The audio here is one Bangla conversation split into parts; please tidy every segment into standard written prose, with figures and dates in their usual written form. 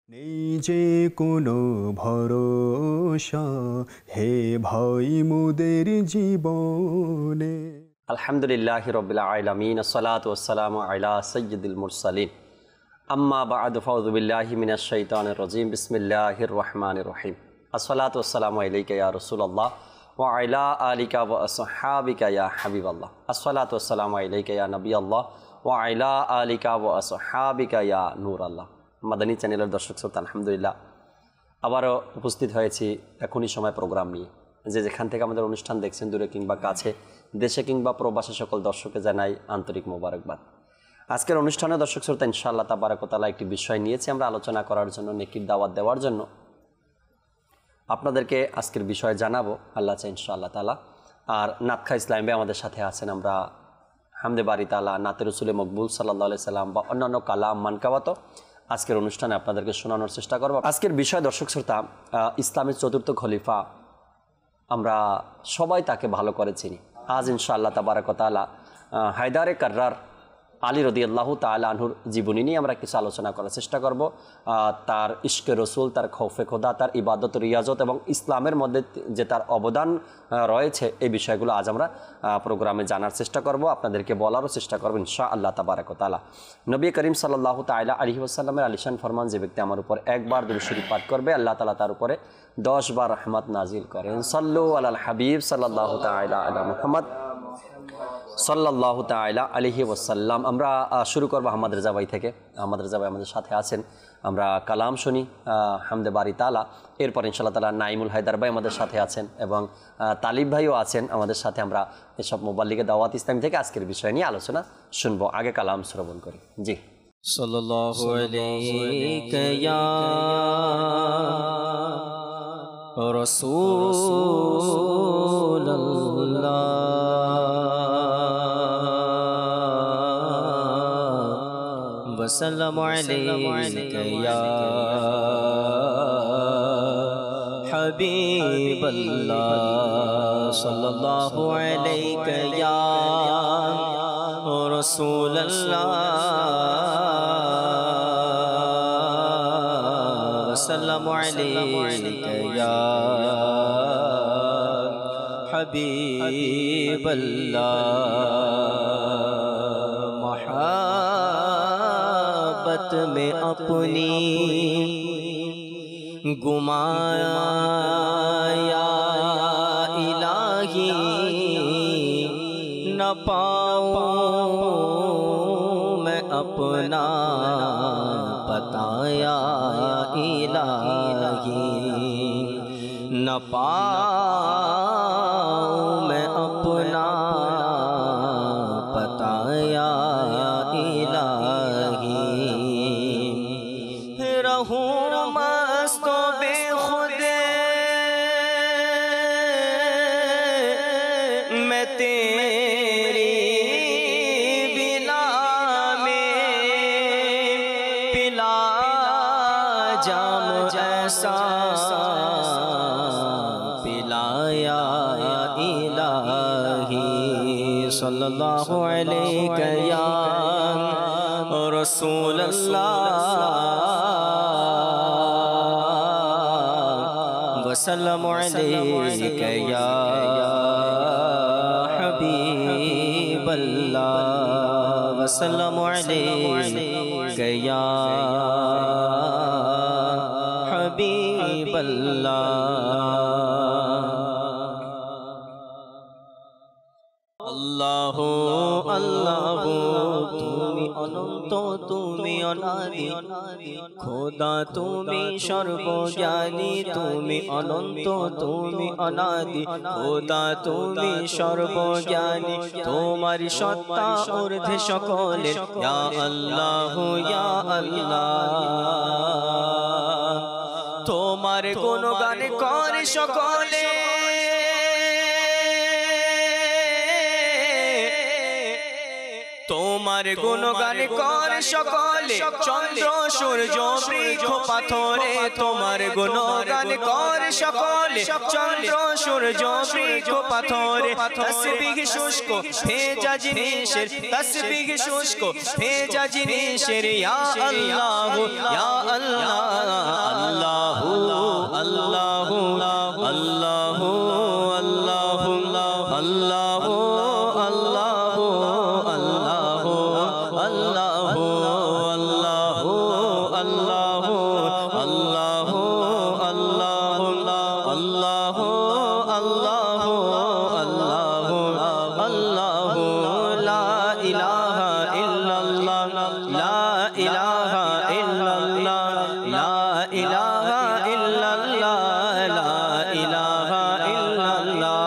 নেই যে কোনো ভরসা হে ভাই মোদের জীবনে। আলহামদুলিল্লাহি রাব্বিল আলামিন আসসালাতু ওয়াসসালামু আলা সাইয়্যিদিল মুরসালিন আম্মা বা'দু ফাউযু বিল্লাহি মিনাশ শাইতানির রাজীম বিসমিল্লাহির রহমানির রহিম আসসালাতু ওয়াসসালামু আলাইকা ইয়া রাসূলুল্লাহ ওয়া আলা আলিকা ওয়া আসহাবিকা ইয়া হাবিবাল্লাহ আসসালাতু ওয়াসসালামু আলাইকা ইয়া নবিয়াল্লাহ ওয়া আলা আলিকা ওয়া আসহাবিকা ইয়া নূরাল্লাহ। মাদানী চ্যানেলের দর্শক শ্রোতা, আলহামদুলিল্লাহ আবারও উপস্থিত হয়েছি এখনই সময় প্রোগ্রাম নিয়ে। যে যেখান থেকে আমাদের অনুষ্ঠান দেখছেন, দূরে কিংবা কাছে, দেশে কিংবা প্রবাসী, সকল দর্শককে জানাই আন্তরিক মোবারকবাদ। আজকের অনুষ্ঠানে দর্শক শ্রোতা ইনশাআল্লাহ তাবারাক ওয়া তাআলা একটি বিষয় নিয়েছি আমরা আলোচনা করার জন্য, নেকির দাওয়াত দেওয়ার জন্য। আপনাদেরকে আজকের বিষয় জানাবো আল্লাহ চাই ইনশাআল্লাহ তাআলা। আর নাতখা ইসলাম ভাই আমাদের সাথে আছেন। আমরা হামদে বারি তাআলা, নাতে রসুলে মকবুল সাল্লাল্লাহু আলাইহি সাল্লাম বা অন্যান্য কালাম মানকাবাত আজকের অনুষ্ঠানে আপনাদেরকে শোনানোর চেষ্টা করব। আজকের বিষয় দর্শক শ্রোতা, ইসলামের চতুর্থ খলিফা, আমরা সবাই তাকে ভালো করে চিনি। আজ ইনশাআল্লাহ তাবারাক ওয়া তাআলা হায়দারে কাররার আলী রাদিয়াল্লাহু তাআলা আনহুর জীবনী নিয়ে আমরা কিছু আলোচনা করার চেষ্টা করব। তার ইশকে রসুল, তার খৌফে খোদা, তার ইবাদত রিয়াজত এবং ইসলামের মধ্যে যে তার অবদান রয়েছে, এই বিষয়গুলো আজ আমরা প্রোগ্রামে জানার চেষ্টা করব, আপনাদেরকে বলারও চেষ্টা করব ইনশাআল্লাহ তাবারাক ওয়া তাআলা। নবী করিম সাল্লাল্লাহু তাআলা আলাইহি ওয়াসাল্লামের আলিশান ফরমান, যে ব্যক্তি আমার উপর একবার দুরূদ শরীফ পাঠ করবে, আল্লাহ তাআলা তার উপরে 10 বার রহমত নাজিল করেন। সাল্লু আলাল হাবিব সাল্লাল্লাহু তাআলা আলা মুহাম্মদ সাল্লাল্লাহু তাআলা আলাইহি ওয়াসাল্লাম। আমরা শুরু করব আহমদ রেজা ভাই থেকে। আহমদ রেজা ভাই আমাদের সাথে আছেন, আমরা কালাম শুনি হামদে বারি তাআলা। এরপর ইনশাআল্লাহ তাআলা নাইমুল হায়দার ভাই আমাদের সাথে আছেন এবং তালিব ভাইও আছেন আমাদের সাথে। আমরা এসব মুবাল্লিগে দাওয়াত ইসলামী থেকে আজকের বিষয় নিয়ে আলোচনা শুনবো। আগে কালাম শ্রবণ করি। জি। সাল্লাল্লাহু আলাইকা ইয়া রাসূলুল্লাহ وسلم عليك يا حبيب الله صلى الله عليك يا رسول الله وسلم عليك يا حبيب الله में अपनी गुमाया इलाही न पाऊं मैं अपना बताया इलाही न पाऊं मैं अपना बताया इलाही सल्लल्लाहु अलैका या रसूल अल्लाह वसल्लमु अलैका या हबीब अल्लाह वसल्लमु अलैका या हबीब अल्लाह। আল্লাহু আল্লাহু তুমি অনন্ত, তুমি অনাদি, খোদা তুমি সর্বজ্ঞানী, তুমি অনন্ত, তুমি অনাদি, খোদা তুমি সর্বজ্ঞানী, তোমার সত্তা ঊর্ধ্বে সকলের। ইয়া আল্লাহু ইয়া আল্লাহ, তোমার গুণগান করে সকলে, তোমার গুণগান করে সকলে, চন্দ্র সূর্য বৃক্ষ পাথরে, তোমার গুণগান করে সকলে, চন্দ্র সূর্য বৃক্ষ পাথরে, তসবিহ শুষ্ক ভেজা জিনিসের, তসবিহ শুষ্ক ভেজা জিনিসের। ইয়া আল্লাহ ইয়া আল্লাহ আল্লাহ আল্লাহ আল্লাহ আল্লাহ আল্লাহ আল্লাহ লা ইলাহা ইল্লাল্লাহ লা ইলাহা ইল্লাল্লাহ লা ইলাহা ইল্লাল্লাহ লা ইলাহা ইল্লাল্লাহ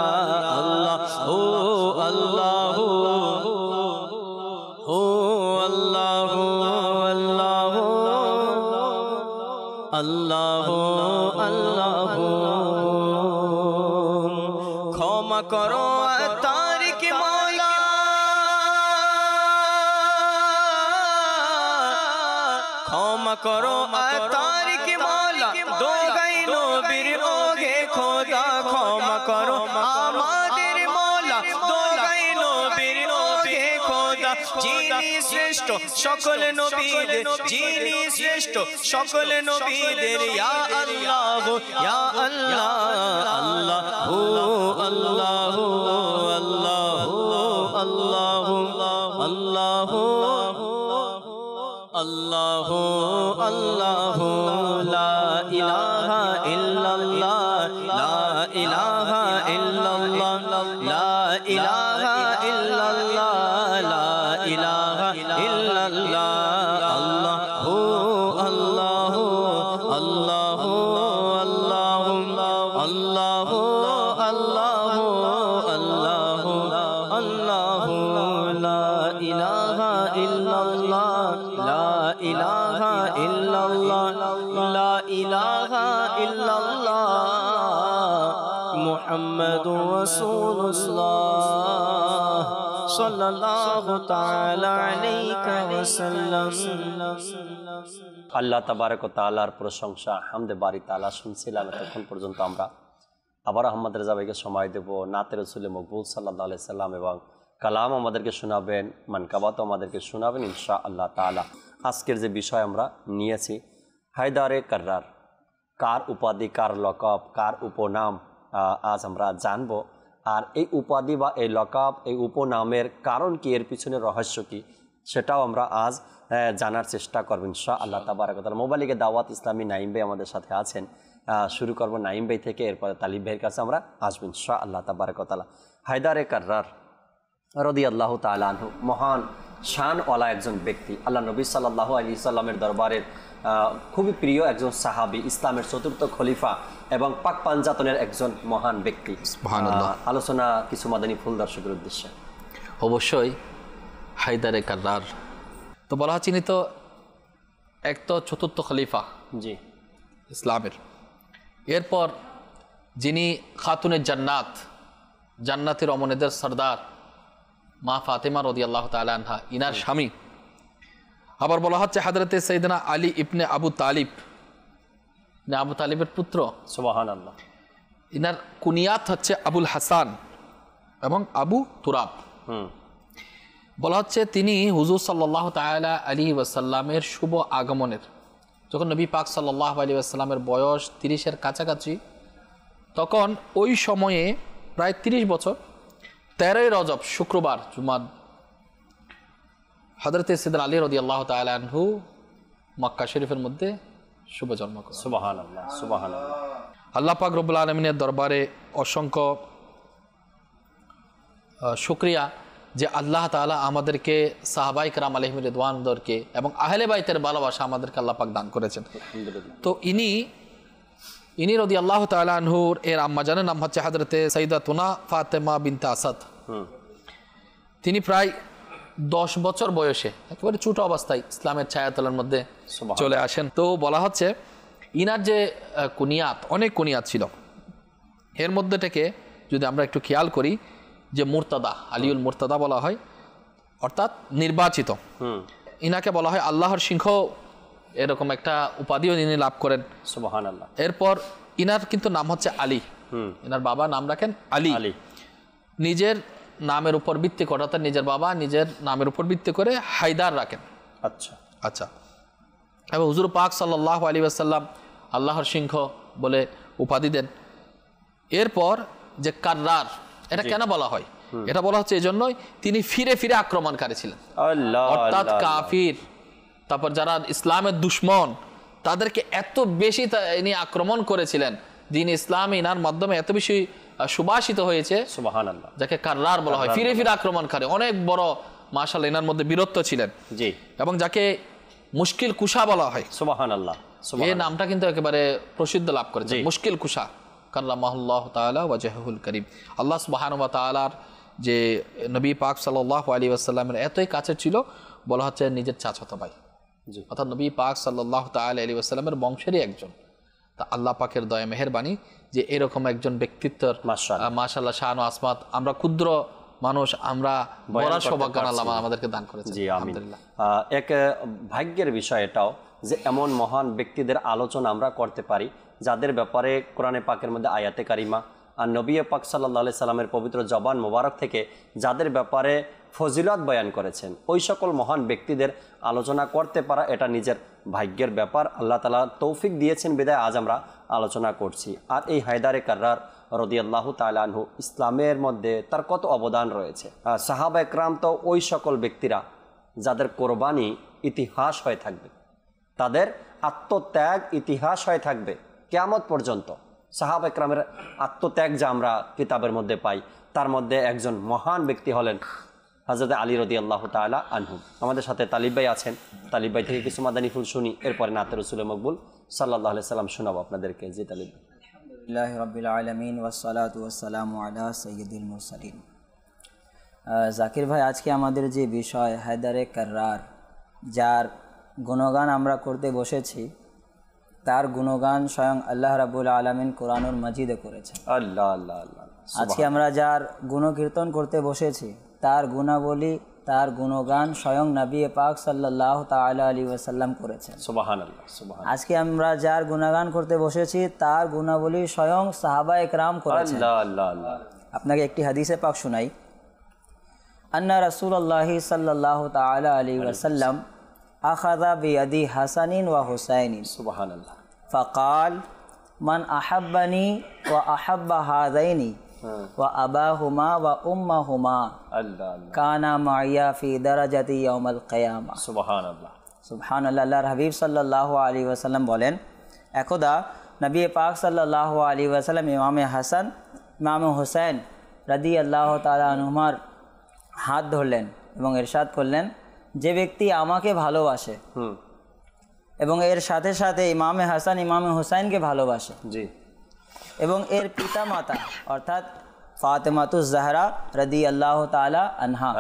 আল্লাহ ও আল্লাহ আল্লাহ আল্লাহ আল্লাহ ক্ষমা করো তারিক মওলা ক্ষমা করো তারিক মওলা দোগাই নবীর ওগে খোদা ক্ষমা করো আমাদের মওলা দোগাই নবীর ওগে খোদা যিনি শ্রেষ্ঠ সকল নবীদের যিনি শ্রেষ্ঠ সকল নবীদের ইয়া আল্লাহ ইয়া আল্লাহ আল্লাহ ও আল্লাহ আল্লাহ আল্লাহ আল্লাহ আল্লাহ আল্লাহ লা ইলাহা ইল্লাল্লাহ লা ইলাহা ইল্লাল্লাহ লা ইলাহা ইল্লাল্লাহ লা ইলাহা ইল্লাল্লাহ আল্লাহ আল্লাহ আল্লাহ আল্লাহ আল্লাহ আল্লাহ আল্লাহ লা ইলাহা ইল্লাল্লাহ লা ইলাহা ইল্লাল্লাহ লা ইলাহা ইল্লাল্লাহ মুহাম্মাদুর রাসূলুল্লাহ সাল্লাল্লাহু তাআলা আলাইহি ওয়াসাল্লাম। আল্লাহ তাবারক ওয়া তাআলার প্রশংসা হামদে বারি তাআলা শুনছিলাম। এতক্ষণ পর্যন্ত আমরা আবার আহমদ রেজা ভাইকে সময় দেব। নাতে রসুল মকবুল সাল্লাল্লাহু আলাইহি সাল্লাম এবং কালাম আমাদেরকে শোনাবেন, মানকাবাতও আমাদেরকে শোনাবেন ইনশাআল্লাহ তাআলা। আজকের যে বিষয় আমরা নিয়েছি হায়দারে কাররার, কার উপাধি, কার লকব, কার উপনাম আজ আমরা জানবো। আর এই উপাধি বা এই লকব, এই উপনামের কারণ কি, এর পিছনে রহস্য কি, সেটাও আমরা আজ জানার চেষ্টা করব ইনশাআল্লাহ তাবারক ওয়া তাআলা। মোবাইলে দাওয়াত ইসলামী নাইম ভাই আমাদের সাথে আছেন। শুরু করব নাইম ভাই থেকে, এরপরে তালিব ভাইয়ের কাছে আমরা আসবো ইনশাআল্লাহ তাবারক ওয়া তাআলা। হায়দারে কাররার রাদিয়াল্লাহু তাআলা আনহু মহান শানওয়ালা একজন ব্যক্তি, আল্লাহ নবী সাল্লাল্লাহু আলাইহি সাল্লামের দরবারের খুবই প্রিয় একজন সাহাবী, ইসলামের চতুর্থ খলিফা এবং পাক পাঞ্জাতনের একজন মহান ব্যক্তি। আলোচনা কিছু মাদানী ফুল দর্শকের উদ্দেশ্যে। অবশ্যই হায়দারে কাররার তো বলা হয় চিনি তো এক তো চতুর্থ খলিফা জি ইসলামের, এরপর যিনি খাতুনের জান্নাত, জান্নাতের রমণীদের সর্দার মা ফাতেমা রাদিয়াল্লাহু তাআলা আনহা, ইনার স্বামী। আবার বলা হচ্ছে হযরতে সাইয়েদনা আলী ইবনে আবু তালিব, আবু তালিবের পুত্র। সুবহানাল্লাহ। ইনার কুনিয়াত হচ্ছে আবুল হাসান এবং আবু তুরাব। বলা হচ্ছে তিনি হুজুর সাল্লাল্লাহু তাআলা আলাইহি ওয়াসাল্লামের শুভ আগমনের, যখন নবী পাক সাল্লাল্লাহু আলাইহি ওয়াসাল্লামের বয়স 30-এর কাছাকাছি, তখন ওই সময়ে প্রায় 30 বছর 13ই রজব শুক্রবার জুমার হযরতে সাইয়েদনা আলী রাদিয়াল্লাহু তাআলা আনহু মক্কা শরীফের মধ্যে শুভ জন্ম করেন। সুবহানাল্লাহ সুবহানাল্লাহ। আল্লাহ পাক রব্বুল আলামিনের দরবারে অসংখ্য শুকরিয়া যে আল্লাহ তাআলা আমাদেরকে সাহাবায়ে কেরাম আলাইহিম রিদওয়ানদেরকে এবং আহলে বাইতের ভালোবাসা আমাদেরকে আল্লাহ পাক দান করেছেন। তো ইনি রাদিয়াল্লাহু তাআলা আনহুর এর আম্মাজানের নাম হচ্ছে হযরতে সাইয়্যিদাতুনা ফাতেমা বিনতে আসাদ। তিনি প্রায় 10 বছর বয়সে একেবারে ছোট অবস্থায় ইসলামের ছায়াতলের মধ্যে চলে আসেন। তো বলা হচ্ছে ইনার যে কুনিয়াত, অনেক কুনিয়াত ছিল, এর মধ্যে থেকে যদি আমরা একটু খেয়াল করি যে মুরতাদা, আলিউল মুরতাদা বলা হয়, অর্থাৎ নির্বাচিত। ইনাকে বলা হয় আল্লাহর সিংহ, এরকম একটা উপাধিও ইনি লাভ করেন। সুবহানাল্লাহ। এরপর ইনার কিন্তু নাম হচ্ছে আলী, ইনার বাবা নাম রাখেন আলী। নিজের নামের উপর ভিত্তি করে, অর্থাৎ নিজের বাবা নিজের নামের উপর ভিত্তি করে হায়দার রাখেন। আচ্ছা আচ্ছা। এবং হুজুর পাক সাল্লাল্লাহু আলাইহি ওয়াসাল্লাম আল্লাহর সিংহ বলে উপাধি দেন। এরপর যে কাররার, এটা কেন বলা হয়? এটা বলা হচ্ছে এই জন্যই তিনি ফিরে ফিরে আক্রমণকারী ছিলেন, অর্থাৎ কাফির, তারপর যারা ইসলামের দুশ্মন, তাদেরকে এত বেশি ইনি আক্রমণ করেছিলেন, দিন ইসলাম ইনার মাধ্যমে এত বেশি সুবাসিত হয়েছে, সুবহানাল্লাহ, যাকে কাররার বলা হয়, ফিরে ফিরে আক্রমণকারী, অনেক বড় মাশাআল্লাহ ইনার মধ্যে বীরত্ব ছিলেন। জি, এবং যাকে মুশকিল কুশা বলা হয়, সুবহানাল্লাহ, এই নামটা কিন্তু একেবারে প্রসিদ্ধ লাভ করেছে, মুশকিল কুশা, কাল্লামাহুল্লাহ তাআলা ওয়াজহুল করিম। আল্লাহ সুবহানাহু ওয়া তাআলার যে নবী পাক সাল্লাল্লাহু আলাইহি ওয়াসাল্লামের এতই কাছে ছিল, বলা হচ্ছে নিজের চাচাতো ভাই, অর্থাৎ নবী পাক সাল্লাল্লাহু তাআলা আলাইহি ওয়াসাল্লামের বংশেরই একজন। তা আল্লাহ পাকের দয়া মেহেরবানি যে এরকম একজন ব্যক্তিত্বের মাশাআল্লাহ শান ও আসমাত আমরা ক্ষুদ্র মানুষ, আমরা বড় সৌভাগ্য আল্লাহ আমাদেরকে দান করেছেন। জি, আলহামদুলিল্লাহ। এক ভাগ্যের বিষয় এটাও যে এমন মহান ব্যক্তিদের আলোচনা আমরা করতে পারি যাদের ব্যাপারে কোরআনে পাকের মধ্যে আয়াতে কারিমা আর নবী পাক সাল্লাল্লাহু আলাইহি সাল্লামের পবিত্র জবান মোবারক থেকে যাদের ব্যাপারে ফজিলত বয়ান করেছেন, ওই সকল মহান ব্যক্তিদের আলোচনা করতে পারা এটা নিজের ভাগ্যের ব্যাপার। আল্লাহ তাআলা তৌফিক দিয়েছেন বিদায় আজ আমরা আলোচনা করছি। আর এই হায়দারে কাররার রাদিয়াল্লাহু তাআলা আনহু, ইসলামের মধ্যে তার কত অবদান রয়েছে। সাহাবা একরাম তো ওই সকল ব্যক্তিরা যাদের কোরবানি ইতিহাস হয়ে থাকবে, তাদের আত্মত্যাগ ইতিহাস হয়ে থাকবে কিয়ামত পর্যন্ত। সাহাবা একরামের আত্মত্যাগ যা আমরা কিতাবের মধ্যে পাই, তার মধ্যে একজন মহান ব্যক্তি হলেন হযরত আলী রাদিয়াল্লাহু তাআলা আনহু। আমাদের সাথে তালিব ভাই আছেন, তালিব ভাই থেকে কিছু মাদানী ফুল শুনি, এরপরে নাতে রাসূল মকবুল সাল্লাল্লাহু আলাইহি সাল্লাম শোনাবো আপনাদেরকে। জি তালিব ভাই। আলহামদুলিল্লাহি রাব্বিল আলামিন ওয়াসসালাতু ওয়াসসালামু আলা সাইয়্যিদিল মুরসালিন। জাকির ভাই, আজকে আমাদের যে বিষয় হায়দারে কাররার, যার গুণগান আমরা করতে বসেছি, তার গুণগান স্বয়ং আল্লাহ রাব্বুল আলামিন কোরআনুল মাজিদে করেছেন। আল্লাহ আল্লাহ আল্লাহ। আজকে আমরা যার গুণকীর্তন করতে বসেছি, তার গুণাবলী, তার গুণগান স্বয়ং নবী পাক সাল্লাল্লাহু তাআলা আলাইহি ওয়াসাল্লাম করেছেন। সুবহানাল্লাহ, সুবহানাল্লাহ। আজকে আমরা যার গুণগান করতে বসেছি, তার গুণাবলী স্বয়ং সাহাবা একরাম করেছেন। আল্লাহ আল্লাহ আল্লাহ। আপনাকে একটি হাদিসে পাক শোনাই। আন্না রাসূলুল্লাহি সাল্লাল্লাহু তাআলা আলাইহি ওয়াসাল্লাম আখাযা বিয়াদি হাসানিন ওয়া হুসাইনিন সুবহানাল্লাহ ফাকাল মান আহাব্বানি ওয়া আহাব্বা হাযাইনি ওয়া আবাহুমা ওয়া উম্মাহুমা আল্লাহ আল্লাহ কানা মাইয়া ফি দারাজাতি ইয়াউমাল কিয়ামা। সুবহানাল্লাহ, সুবহানাল্লাহ। আল্লাহর হাবিব সাল্লাল্লাহু আলাইহি ওয়াসাল্লাম বলেন, একদা নবী পাক সাল্লাল্লাহু আলাইহি ওয়াসাল্লাম ইমামে হাসান, ইমামে হুসাইন রাদিয়াল্লাহু তাআলা আনহুমার হাত ধরলেন এবং ইরশাদ করলেন, যে ব্যক্তি আমাকে ভালোবাসে এবং এর সাথে সাথে ইমামে হাসান ইমামে হুসাইনকে ভালোবাসে, জি, এবং এর পিতা মাতা অর্থাৎ ফাতেমাতুজ জাহরা রাদিয়াল্লাহু তাআলা আনহা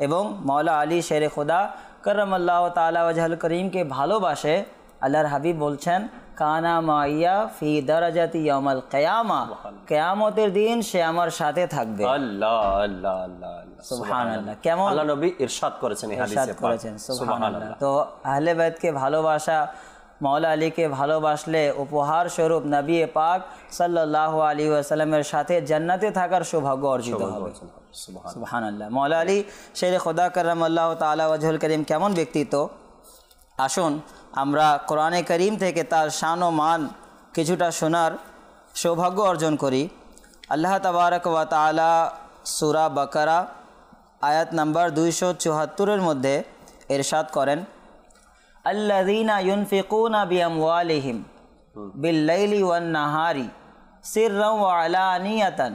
এবং মাওলা আলী শেরে খুদা কররামাল্লাহু তাআলা ওয়াজহুল করিমকে ভালোবাসে, আল্লাহর হাবিব বলছেন, কানা মাইয়া ফি দারাজাতি ইয়াউমাল কিয়ামা, কিয়ামতের দিন সে আমার সাথে থাকবে। আল্লাহ আল্লাহ আল্লাহ সুবহানাল্লাহ। কেমন আল্লাহ নবী ইরশাদ করেছেন এই হাদিসে পাক। সুবহানাল্লাহ। তো আহলে বাইতকে ভালোবাসা, মাওলা আলীকে ভালোবাসলে উপহার স্বরূপ নবী পাক সাল্লাল্লাহু আলাইহি ওয়াসাল্লামের সাথে জান্নাতে থাকার সৌভাগ্য অর্জিত হবে। সুবহানাল্লাহ। মাওলা আলী শেরে খোদা কররামাল্লাহু তাআলা ওয়াজহুল করিম কেমন ব্যক্তিত্ব, আসুন আমরা কোরআনে করিম থেকে তার শান ও মান কিছুটা শোনার সৌভাগ্য অর্জন করি। আল্লাহ তাবারক ওয়া তাআলা সূরা বাকারা আয়াত নাম্বার 274 মধ্যে ইরশাদ করেন, আল্লাযীনা ইউনফিকুনা বিআমওয়ালিহিম বিল-লাইলি ওয়ান-নাহারি সিররান ওয়া আলানিয়াতান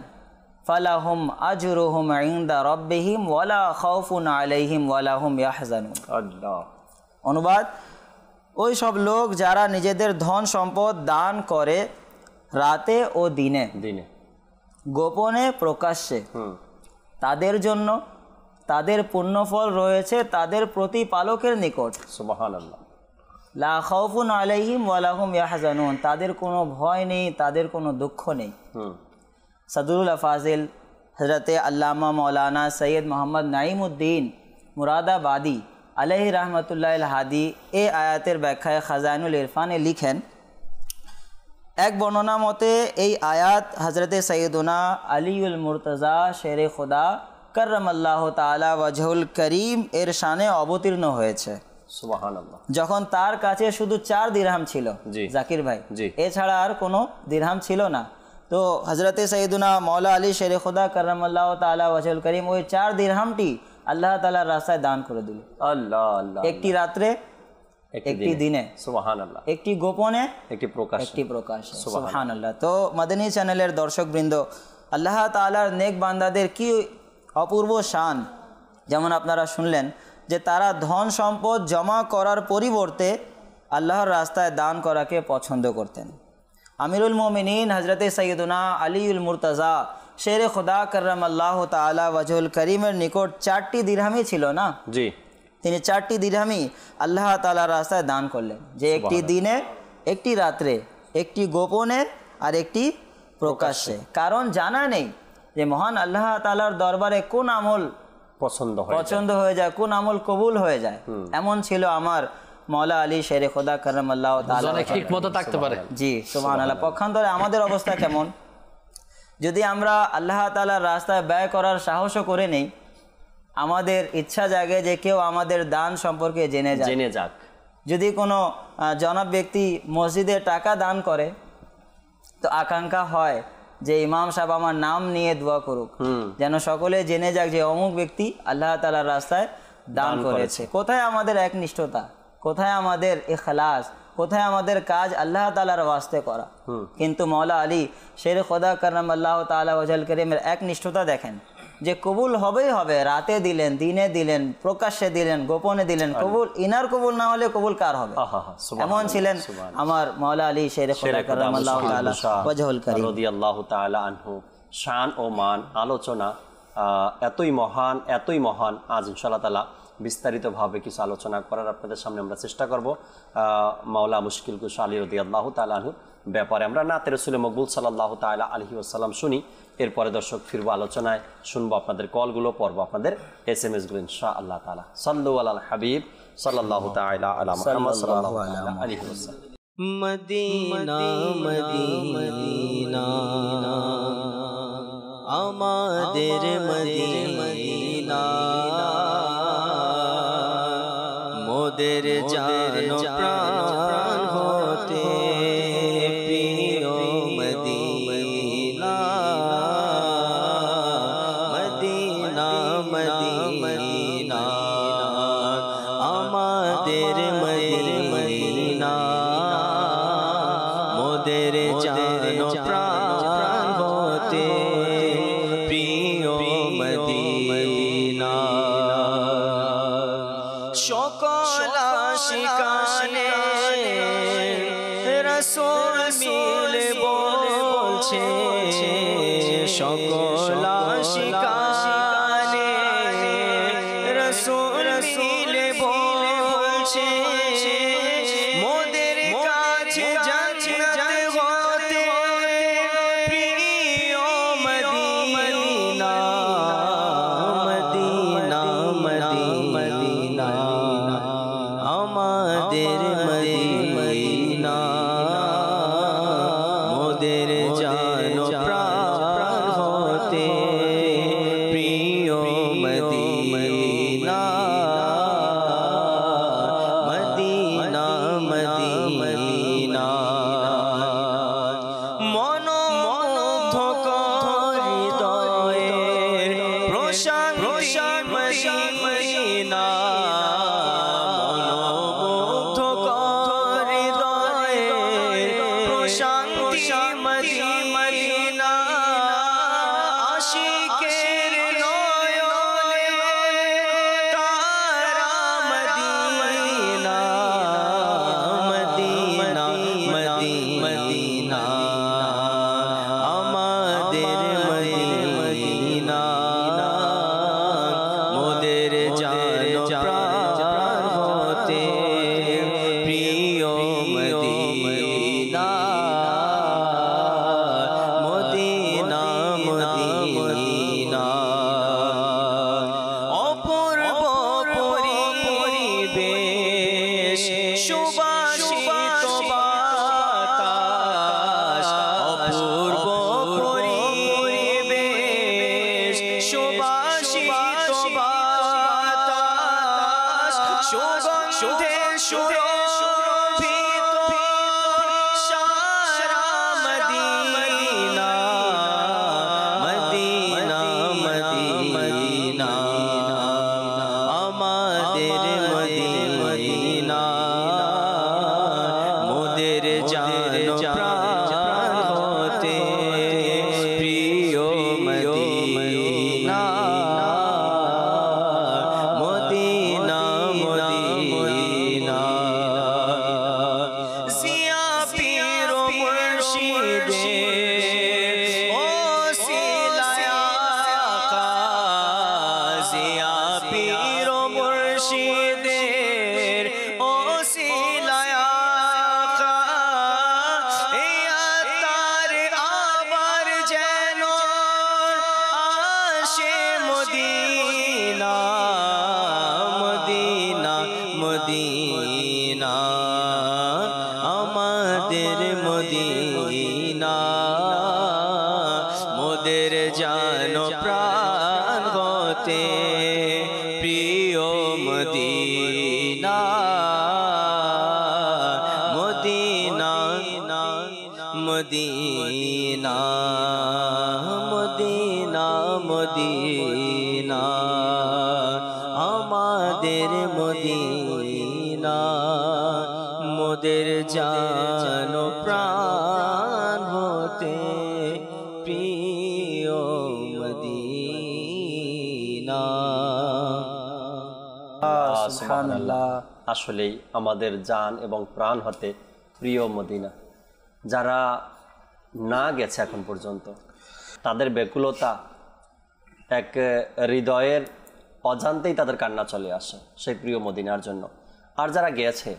ফালাহুম আজরুহুম ইনদা রাব্বিহিম ওয়ালা খাউফুন আলাইহিম ওয়ালা হুম ইয়াহজানুন। আল্লাহ। অনুবাদ, ওই সব লোক যারা নিজেদের ধন সম্পদ দান করে রাতে ও দিনে, গোপনে প্রকাশ্যে, তাদের জন্য তাদের পুণ্যফল রয়েছে তাদের প্রতিপালকের নিকট। সুবহানাল্লাহ। লা খাউফুন আলাইহিম ওয়ালা হুম ইয়াহজানুন, তাদের কোনো ভয় নেই, তাদের কোনো দুঃখ নেই। সদরুল আফাজিল হযরতে আল্লামা মাওলানা সৈয়দ মোহাম্মদ নাঈমউদ্দিন মুরাদাবাদী আলাইহি রাহমাতুল্লাহিল হাদি এই আয়াতের ব্যাখ্যায় খাজাইনুল ইরফানে লিখেন, এক বর্ণনা মতে এই আয়াত হযরতে সৈয়দুনা আলীউল মুর্তজা শেরে খুদা কররামাল্লাহু তাআলা ওয়াজহুল করিম এর শানে অবতীর্ণ হয়েছে। সুবহানাল্লাহ। যখন তার কাছে শুধু 4 দিরহাম ছিল, জাকির ভাই, এছাড়া আর কোনো দিরহাম ছিল না। তো হযরতে সৈয়দুনা মাওলা আলী শেরে খুদা কররামাল্লাহু তাআলা ওয়াজহুল করিম ওই 4 দিরহামটি আল্লাহ তাআলার রাস্তায় দান করে দিল। আল্লাহ আল্লাহ। একটি রাত্রে একটি দিনে, সুবহানাল্লাহ, একটি গোপনে, একটি প্রকাশ্যে, সুবহানাল্লাহ। তো মাদানী চ্যানেলের দর্শকবৃন্দ, আল্লাহ তাআলার নেক বান্দাদের কি অপূর্ব শান। যেমন আপনারা শুনলেন যে তারা ধন সম্পদ জমা করার পরিবর্তে আল্লাহর রাস্তায় দান করাকে পছন্দ করতেন। আমিরুল মোমিনিন হজরতে সৈয়দনা আলীউল মুর্তজা শের খুদা কররামাল্লাহু তাআলা ওয়াজহুল করিমের নিকট 4টি দিরহামই ছিল না? জি। তিনি 4টি দিরহামই আল্লাহ তাআলার রাস্তায় দান করলেন, যে একটি দিনে, একটি রাত্রে, একটি গোপনে আর একটি প্রকাশ্যে। কারণ জানা নেই যে মহান আল্লাহ তাআলার দরবারে কোন আমল পছন্দ হয়ে যায়, কোন আমল কবুল হয়ে যায়। এমন ছিল আমার মওলা আলী শের খুদা কররামাল্লাহু তাআলা, হিকমত থাকতে পারে। জি সুবহানাল্লাহ। পক্ষান্তরে আমাদের অবস্থা কেমন? যদি আমরা আল্লাহ তাআলার রাস্তায় ব্যয় করার সাহসও করে নেই, আমাদের ইচ্ছা জাগে যে কেউ আমাদের দান সম্পর্কে জেনে যাক। যদি কোনো জনাব ব্যক্তি মসজিদে টাকা দান করে, তো আকাঙ্ক্ষা হয় যে ইমাম সাহেব আমার নাম নিয়ে দোয়া করুক, যেন সকলে জেনে যাক যে অমুক ব্যক্তি আল্লাহ তাআলার রাস্তায় দান করেছে। কোথায় আমাদের একনিষ্ঠতা, কোথায় আমাদের ইখলাস, কোথায় আমাদের কাজ আল্লাহ তাআলার ওয়াস্তে করা? কিন্তু মওলা আলী শের খুদা কররামাল্লাহু তাআলা ওয়াজহুল করিমের একনিষ্ঠতা দেখেন, যে কবুল হবেই হবে। রাতে দিলেন, দিনে দিলেন, প্রকাশ্যে দিলেন, গোপনে দিলেন, কবুল ইনার কবুল না হলে কবুল কার হবে? এমন ছিলেন আমার মওলা আলী শের খুদা কররামাল্লাহু তাআলা ওয়াজহুল করিম রাদিয়াল্লাহু তাআলা আনহু। শান ও মান আলোচনা এতই মহান। আজ ইনশাআল্লাহ তাআলা বিস্তারিতভাবে কিছু আলোচনা করার আপনাদের সামনে আমরা চেষ্টা করব। মাওলা মুশকিল কুশা আলী রাদিয়াল্লাহু তাআলা আনহু ব্যাপারে আমরা নাতে রাসূলে মকবুল সাল্লাল্লাহু তাআলা আলাইহি ওয়াসাল্লাম শুনি। এরপরে দর্শক ফিরবো আলোচনায়, শুনবো আপনাদের কলগুলো, পড়বো আপনাদের SMS গুলো ইনশাআল্লাহ তাআলা। সাল্লু আলাল হাবিব সাল্লাল্লাহু তাআলা আলা মুহাম্মদ সাল্লাল্লাহু আলাইহি ওয়াসাল্লাম। মদিনা মদিনা আমাদের মদিনা, মোদের জানো প্রাণ হতে প্রিয় মদিনা। মদিনা মদিনা আমাদের মদিনা, মোদের জানো প্রাণ হতে প্রিয় মদিনা। সকল আশিকানে রাসূল মিলে বলছে, সকল আশিকানে রাসূল মিলে বলছে, মোদের কাছে জান্নাত হতে প্রিয় মদিনা। মদিনা মদিনা আমাদের মদিনা, মোদের জানো প্রাণ হতে জানো প্রাণ হতে প্রিয় মদিনা মদিনা মদিনা জিয়া পীর মুর্শিদের ওসিলায় আকা জিয়া পীর মুর্শিদের ওসিলায় আকা তার আবার যেন আসে মদিনা মদিনা মদিনা আমাদের মদিনা মোদের জানো প্রাণ হতে প্রিয় Medina Medina Medina Medina Medina আমাদের মদিনা মোদের জানো প্রাণ হতে প্রিয় মদিনা সুবহানাল্লাহ। আসলেই আমাদের জান এবং প্রাণ হতে প্রিয় মদিনা। যারা না গেছে এখন পর্যন্ত তাদের ব্যাকুলতা এক হৃদয়ের অজান্তেই তাদের কান্না চলে আসে সেই প্রিয় মদিনার জন্য। আর যারা গেছে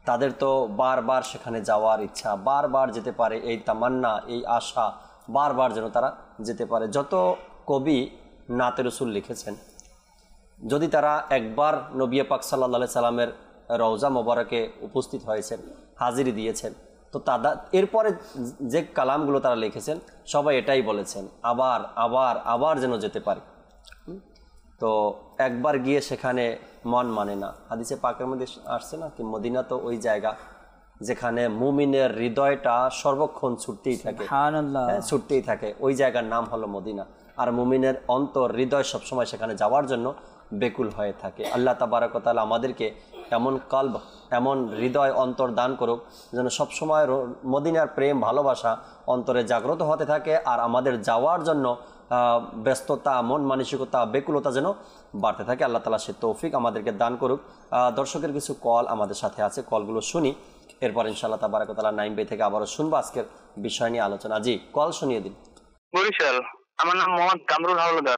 তাদের তো বারবার সেখানে যাওয়ার ইচ্ছা, বারবার যেতে পারে এই তামান্না, এই আশা বারবার যেন তারা যেতে পারে। যত কবি নাতে রসুল লিখেছেন, যদি তারা একবার নবী পাক সাল্লাল্লাহু আলাইহি সাল্লামের রওজা মোবারকে উপস্থিত হয়েছেন, হাজিরি দিয়েছেন, তো এরপরে যে কালামগুলো তারা লিখেছেন সবাই এটাই বলেছেন, আবার আবার আবার যেন যেতে পারি। তো একবার গিয়ে সেখানে মন মানে না। হাদিসে পাকের মধ্যে আসছে না কি, মদিনা তো ওই জায়গা যেখানে মুমিনের হৃদয়টা সর্বক্ষণ ছুটতেই থাকে, সুবহানাল্লাহ। ছুটতেই থাকে। ওই জায়গার নাম হলো মদিনা। আর মুমিনের অন্তর হৃদয় সবসময় সেখানে যাওয়ার জন্য বেকুল হয়ে থাকে। আল্লাহ তাবারক ওয়া তাআলা আমাদেরকে এমন কলব, এমন হৃদয় অন্তর দান করুক যেন সবসময় মদিনার প্রেম ভালোবাসা অন্তরে জাগ্রত হতে থাকে, আর আমাদের যাওয়ার জন্য ব্যস্ততা, মন মানসিকতা, বেকুলতা যেন বাড়তে থাকে। আল্লাহ তাআলা সে তৌফিক আমাদেরকে দান করুক। দর্শকের কিছু কল আমাদের সাথে আছে, কলগুলো শুনি, এরপর ইনশাআল্লাহ তাবারক ওয়া তাআলা নাইম ভাই থেকে আবারও শুনবো আজকের বিষয় নিয়ে আলোচনা। জি, কল শুনিয়ে দিন। বরিশাল, আমার নাম মোহাম্মদ কামরুল হাওলাদার।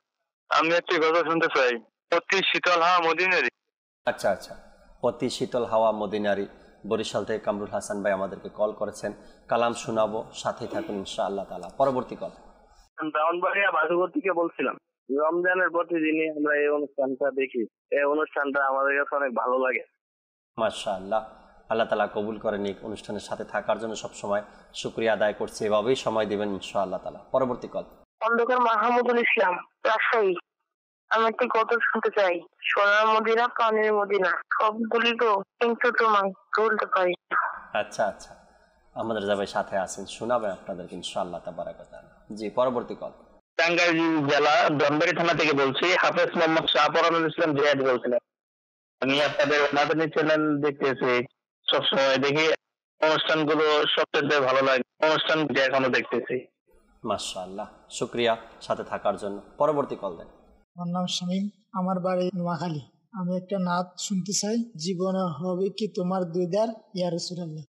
আমি একটি গজল শুনতে চাই, অতি শীতল হাওয়া মদিনারি। আচ্ছা আচ্ছা, অতি শীতল হাওয়া মদিনারি। বরিশাল থেকে কামরুল হাসান ভাই আমাদেরকে কল করেছেন, কালাম শোনাবো, সাথেই থাকুন ইনশাআল্লাহ তাআলা। পরবর্তী কল। ব্রাহ্মণবাড়িয়া বাসুগর থেকে বলছিলাম। রমজানের প্রতিদিনই আমরা এই অনুষ্ঠানটা দেখি, এই অনুষ্ঠানটা আমাদের কাছে অনেক ভালো লাগে। মাশাআল্লাহ, আল্লাহ তাআলা কবুল করে নিক। অনুষ্ঠানের সাথে থাকার জন্য সবসময় শুকরিয়া আদায় করছি, এভাবেই সময় দিবেন ইনশাআল্লাহ তাআলা। পরবর্তী কল। খন্দকার মাহমুদুল ইসলাম, রাজশাহী। আমি একটি গজল শুনতে চাই, সোনার মদিনা প্রাণের মদিনা, সবগুলি তো কিন্তু তোমায় বলতে পারি। আচ্ছা আচ্ছা, আমাদের যাবে সাথে আছেন, শোনাবেন আপনাদেরকে ইনশাআল্লাহ তাবারাক ওয়া তাআলা। জি, পরবর্তী কল। টাঙ্গাইল জেলা ধনবাড়ি থানা থেকে বলছি, হাফেজ মোহাম্মদ শাহপরানুল ইসলাম জিয়াদ বলছিলাম। আমি আপনাদের মাদানী চ্যানেল দেখতেছি, সবসময় দেখি, অনুষ্ঠানগুলো সবচেয়ে ভালো লাগে, অনুষ্ঠান এখনো দেখতেছি। মাশাআল্লাহ, শুকরিয়া সাথে থাকার জন্য। পরবর্তী কল দেন। আমার নাম শামীম, আমার বাড়ি নোয়াখালী। আমি একটা নাত শুনতে চাই, জীবনে হবে কি তোমার দিদার ইয়া রাসূলুল্লাহ।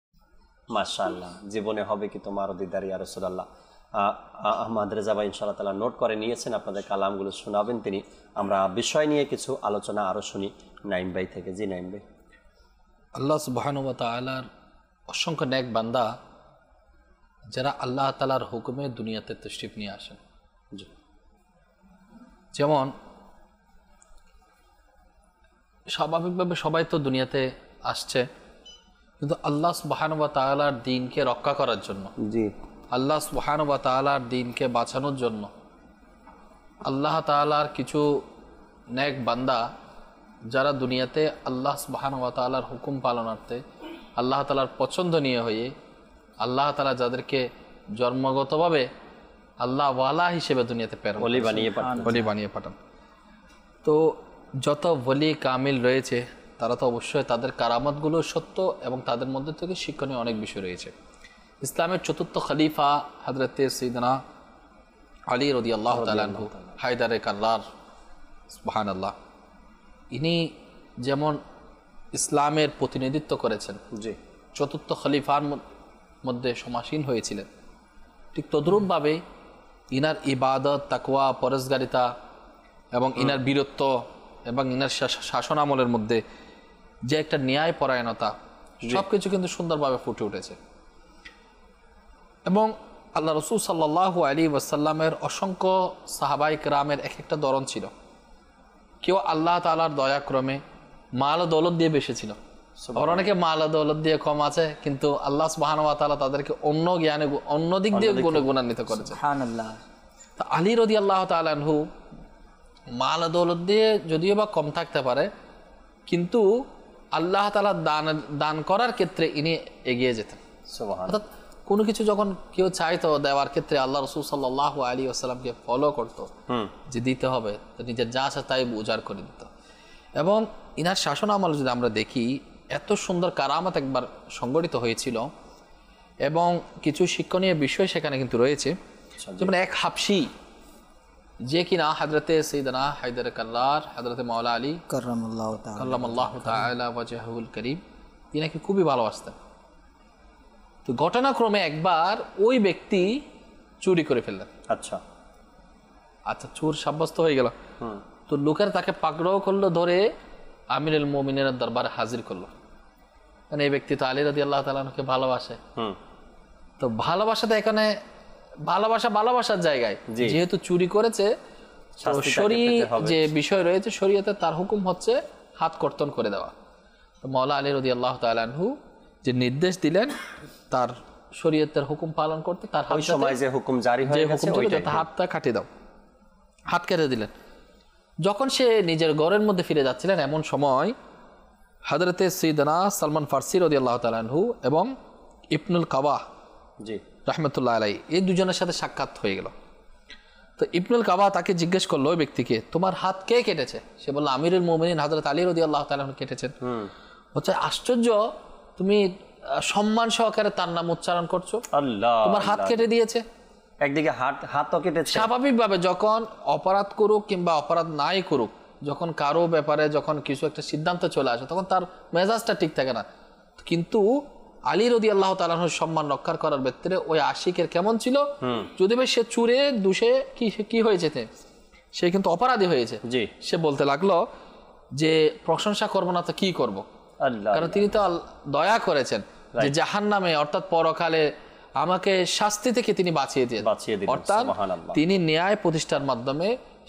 মাশাআল্লাহ, জীবনে হবে কি তোমার দিদার ইয়া রাসূলুল্লাহ। আহমদ রেজা ভাই ইনশাআল্লাহ তাআলা নোট করে নিয়েছেন, আপনাদের কালামগুলো শোনাবেন তিনি। আমরা বিষয় নিয়ে কিছু আলোচনা আরও শুনি নাইম ভাই থেকে। জি নাইম ভাই। আল্লাহ সুবহানাহু ওয়া তাআলার অসংখ্য নেক বান্দা যারা আল্লাহ তাআলার হুকুমে দুনিয়াতে তশরিফ নিয়ে আসেন। যেমন স্বাভাবিকভাবে সবাই তো দুনিয়াতে আসছে, কিন্তু আল্লাহ সুবহানাহু ওয়া তাআলার দ্বীনকে রক্ষা করার জন্য, জি, আল্লাহ সুবহানাহু ওয়া তাআলার দ্বীনকে বাঁচানোর জন্য আল্লাহ তাআলার কিছু নেক বান্দা যারা দুনিয়াতে আল্লাহ সুবহানাহু ওয়া তাআলার হুকুম পালনার্থে আল্লাহ তাআলার পছন্দ নিয়ে হয়ে আল্লাহ তাআলা যাদেরকে জন্মগতভাবে আল্লাহ ওয়ালা হিসেবে দুনিয়াতে প্রেরণ ওলি বানিয়ে পাঠান। তো যত ওলি কামিল রয়েছে তারা তো অবশ্যই তাদের কারামতগুলো সত্য এবং তাদের মধ্যে থেকে শিক্ষণীয় অনেক বিষয় রয়েছে। ইসলামের চতুর্থ খলিফা হযরত সাইয়েদনা আলী রাদিয়াল্লাহু তাআলা আনহু হায়দারে কাররার, সুবহানাল্লাহ, ইনি যেমন ইসলামের প্রতিনিধিত্ব করেছেন, জি, চতুর্থ খলিফার মধ্যে সমাসীন হয়েছিলেন, ঠিক তদ্রূপভাবে ইনার ইবাদত, তাকওয়া, পরহেজগারিতা এবং ইনার বীরত্ব এবং ইনার শাসন আমলের মধ্যে যে একটা ন্যায় পরায়ণতা, সব কিছু কিন্তু সুন্দরভাবে ফুটে উঠেছে। এবং আল্লাহ রসুল সাল্লাল্লাহু আলাইহি ওয়াসাল্লামের অসংখ্য সাহাবায়ে কেরামের এক একটা ধরন ছিল। কেউ আল্লাহ তাআলার দয়াক্রমে মাল ও দৌলত দিয়ে বেসেছিল, আবার অনেকে মাল ও দৌলত দিয়ে কম আছে, কিন্তু আল্লাহ সুবহানাহু ওয়া তাআলা তাদেরকে অন্য জ্ঞানে, অন্য দিক দিয়ে গুণান্বিত করেছে। সুবহানাল্লাহ। তো আলী রাদিয়াল্লাহু তাআলা আনহু মাল ও দৌলত দিয়ে যদিও বা কম থাকতে পারে, কিন্তু আল্লাহ তাআলা দান করার ক্ষেত্রে ইনি এগিয়ে যেতেন। সুবহানাল্লাহ। অর্থাৎ কোনো কিছু যখন কেউ চাইতো দেওয়ার ক্ষেত্রে আল্লাহ রসুল সাল্লাল্লাহু আলাইহি ওয়াসাল্লামকে ফলো করতো, যে দিতে হবে, তো নিজের যা আছে তাই উজাড় করে দিত। এবং ইনার শাসন আমল যদি আমরা দেখি, এত সুন্দর কারামত একবার সংগঠিত হয়েছিল এবং কিছু শিক্ষণীয় বিষয় সেখানে কিন্তু রয়েছে। যেমন এক হাবশী, যে কিনা হযরতে সাইয়েদনা হায়দার কাররার, হযরতে মাওলা আলী কাররামাল্লাহু তাআলা ওয়াজহুল কারীম, ইনাকে খুবই ভালোবাসতেন। তো ঘটনাক্রমে একবার ওই ব্যক্তি চুরি করে ফেললেন। আচ্ছা আচ্ছা, চোর সাব্যস্ত হয়ে গেল। তো লোকের তাকে পাকড়াও করলো, ধরে আমিরুল মুমিনের দরবারে হাজির করলো। মানে এই ব্যক্তি তো আলী রাদিয়াল্লাহু তাআলা আনহুকে ভালোবাসে। তো ভালোবাসাতে এখানে ভালোবাসার জায়গায় যেহেতু চুরি করেছে, যে বিষয় রয়েছে শরীয়তে, তার হুকুম হচ্ছে হাত কর্তন করে দেওয়া। তো মাওলা আলী রাদিয়াল্লাহু তাআলা আনহু যে নির্দেশ দিলেন তার শরীয়তের হুকুম পালন করতে, তার ওই সময় যে হুকুম জারি হয়ে গেছে ওইটা, হাতটা কাটিয়ে দাও, হাত কেটে দিলেন। যখন সে নিজের ঘরের মধ্যে ফিরে যাচ্ছিলেন, এমন সময় হযরতে সাইয়েদনা সালমান ফারসি রাদিয়াল্লাহু তাআলা আনহু এবং ইবনুল কাবাহ জি রাহমাতুল্লাহ আলাইহি, এই দুজনের সাথে সাক্ষাৎ হয়ে গেল। তো ইবনুল কাবাহ তাকে জিজ্ঞেস করলো ওই ব্যক্তিকে, তোমার হাত কে কেটেছে? সে বলল, আমিরুল মুমিনিন হযরত আলী রাদিয়াল্লাহু তাআলা আনহু কেটেছেন। হচ্ছে আশ্চর্য, তুমি সম্মান সহকারে তার নাম উচ্চারণ করছো, আল্লাহ তোমার হাত কেটে দিয়েছে। একদিকে হাতও কেটেছে। স্বাভাবিকভাবে যখন অপরাধ করুক কিংবা অপরাধ নাই করুক, যখন কারো ব্যাপারে যখন কিছু একটা সিদ্ধান্ত চলে আসে, তখন তার মেজাজটা ঠিক থাকে না। কিন্তু আলী রাদিয়াল্লাহু তাআলা আনহুর সম্মান রক্ষা করার ক্ষেত্রে ওই আশিকের কেমন ছিল, যদি ভাই সে চুরে দুষে কি হয়েছে, সে কিন্তু অপরাধী হয়েছে। সে বলতে লাগলো যে প্রশংসা করবো না তো কি করবো, কারণ তিনি তো দয়া করেছেন যে জাহান্নামে অর্থাৎ পরকালে আমাকে শাস্তি থেকে তিনি বাঁচিয়ে দিয়েছেন। অর্থাৎ তিনি ন্যায় প্রতিষ্ঠার মাধ্যমে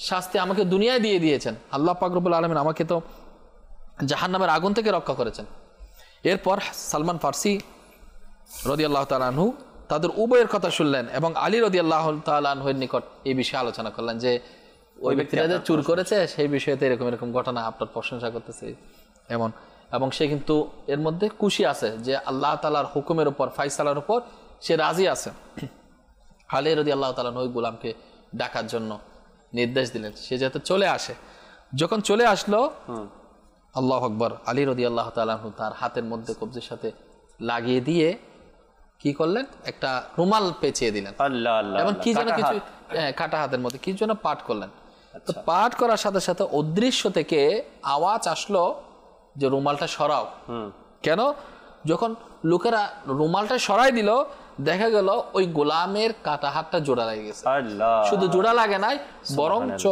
শাস্তি আমাকে দুনিয়ায় দিয়ে দিয়েছেন। আল্লাহ পাক রব্বুল আলামিন আমাকে তো জাহান্নামের আগুন থেকে রক্ষা করেছেন। এরপর সালমান ফারসি রাদিয়াল্লাহু তাআলা আনহু তাদের উভয়ের কথা শুনলেন এবং আলী রাদিয়াল্লাহু তাআলা আনহুর নিকট এই বিষয়ে আলোচনা করলেন যে ওই ব্যক্তিরা যে চুর করেছে সেই বিষয়তে এরকম ঘটনা আপনার প্রশংসা করতেছে এমন, এবং সে কিন্তু এর মধ্যে খুশি আছে যে আল্লাহ তাআলার হুকুমের উপর, ফায়সালার উপর সে রাজি আছে। আলী রাদিয়াল্লাহু তাআলা ওই গোলামকে ডাকার জন্য নির্দেশ দিলেন, সে যাতে চলে আসে। যখন চলে আসলো, আল্লাহু আকবার, আলী রাদিয়াল্লাহু তাআলা তার হাতের মধ্যে কবজির সাথে লাগিয়ে দিয়ে কি করলেন, একটা রুমাল পেঁচিয়ে দিলেন এবং কি যেন কিছু কাটা হাতের মধ্যে কি যেন পাঠ করলেন। তো পাঠ করার সাথে সাথে অদৃশ্য থেকে আওয়াজ আসলো যে রুমালটা সরাও। কেন? যখন লোকেরা রুমালটা সরাই দিল, দেখা গেল ওই গোলামের কাটা হাতটা জোড়া লাগে গেছে। শুধু জোড়া লাগে নাই, বরঞ্চ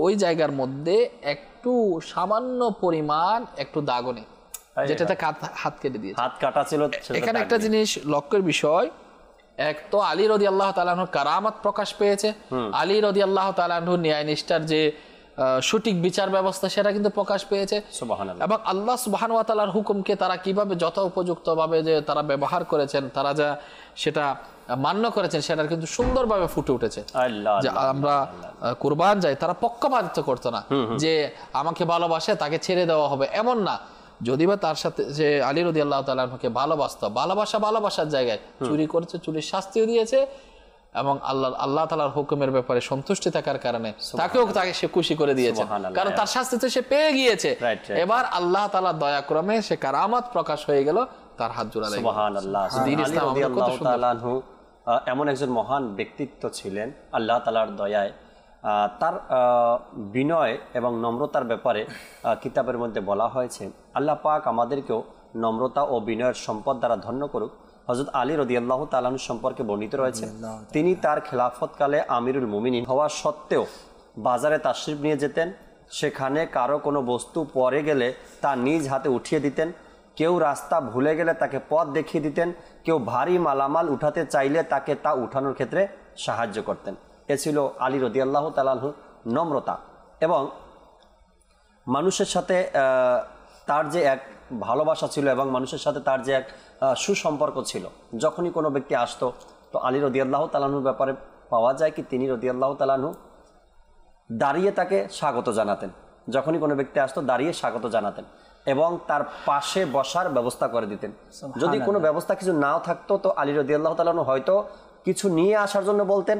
ওই জায়গার মধ্যে একটু সামান্য পরিমাণ একটু দাগও নেই, যেটাতে হাত কেটে দিয়েছে, হাত কাটা ছিল। এখানে একটা জিনিস লক্ষ্যের বিষয়, এক তো আলী রাদিয়াল্লাহু তাআলা আনহুর কারামাত প্রকাশ পেয়েছে, আলী রাদিয়াল্লাহু তাআলা আনহুর ন্যায় নিষ্ঠার যে সঠিক বিচার ব্যবস্থা সেটা কিন্তু প্রকাশ পেয়েছে। সুবহানাল্লাহ। এবং আল্লাহ সুবহানাহু ওয়া তাআলার হুকুমকে তারা কিভাবে যথোপযুক্তভাবে যে তারা ব্যবহার করেছেন, তারা যা সেটা মান্য করেছেন, সেটা কিন্তু সুন্দরভাবে ফুটে উঠেছে। যে আমরা কুরবান যাই, তারা পক্ষপাতিত্ব করতো না যে আমাকে ভালোবাসে তাকে ছেড়ে দেওয়া হবে, এমন না। যদিবা তার সাথে যে আলী রাদিয়াল্লাহু তাআলা আনহুকে ভালোবাসতো, ভালোবাসার জায়গায় চুরি করেছে, চুরির শাস্তিও দিয়েছে, এবং আল্লাহ তাআলার হুকুমের ব্যাপারে সন্তুষ্টি থাকার কারণে তাকে সে খুশি করে দিয়েছে, কারণ তার শাস্তি তো সে পেয়ে গিয়েছে। এবার আল্লাহ তাআলার দয়াক্রমে সে কারামাত প্রকাশ হয়ে গেল তার হাত জোড়া লাগবে। সুবহানাল্লাহ। দ্বীন আলী ইসলাম আমাদের কত রাদিয়াল্লাহু সুন্দর। তাআলা আনহু এমন একজন মহান ব্যক্তিত্ব ছিলেন, আল্লাহ তাআলার দয়ায় তার বিনয় এবং নম্রতার ব্যাপারে কিতাবের মধ্যে বলা হয়েছে। আল্লাহ পাক আমাদেরকেও নম্রতা ও বিনয়ের সম্পদ দ্বারা ধন্য করুক। হযরত আলী রাদিয়াল্লাহু তাআলা আনহু সম্পর্কে বর্ণিত রয়েছে, তিনি তার খেলাফতকালে আমিরুল মুমিনিন হওয়া সত্ত্বেও বাজারে তাশরিফ নিয়ে যেতেন। সেখানে কারো কোনো বস্তু পড়ে গেলে তা নিজ হাতে উঠিয়ে দিতেন। কেউ রাস্তা ভুলে গেলে তাকে পথ দেখিয়ে দিতেন। কেউ ভারী মালামাল উঠাতে চাইলে তাকে তা উঠানোর ক্ষেত্রে সাহায্য করতেন। এ ছিল আলী রাদিয়াল্লাহু তাআলা আনহুর নম্রতা। এবং মানুষের সাথে তার যে এক ভালোবাসা ছিল এবং মানুষের সাথে তার যে এক সুসম্পর্ক ছিল। যখনই কোনো ব্যক্তি আসতো তো আলী রাদিয়াল্লাহু তাআলা আনহুর ব্যাপারে পাওয়া যায় কি তিনি রাদিয়াল্লাহু তাআলা আনহু দাঁড়িয়ে তাকে স্বাগত জানাতেন। যখনই কোনো ব্যক্তি আসতো দাঁড়িয়ে স্বাগত জানাতেন এবং তার পাশে বসার ব্যবস্থা করে দিতেন। যদি কোনো ব্যবস্থা কিছু নাও থাকতো তো আলী রাদিয়াল্লাহু তাআলা আনহু হয়তো কিছু নিয়ে আসার জন্য বলতেন,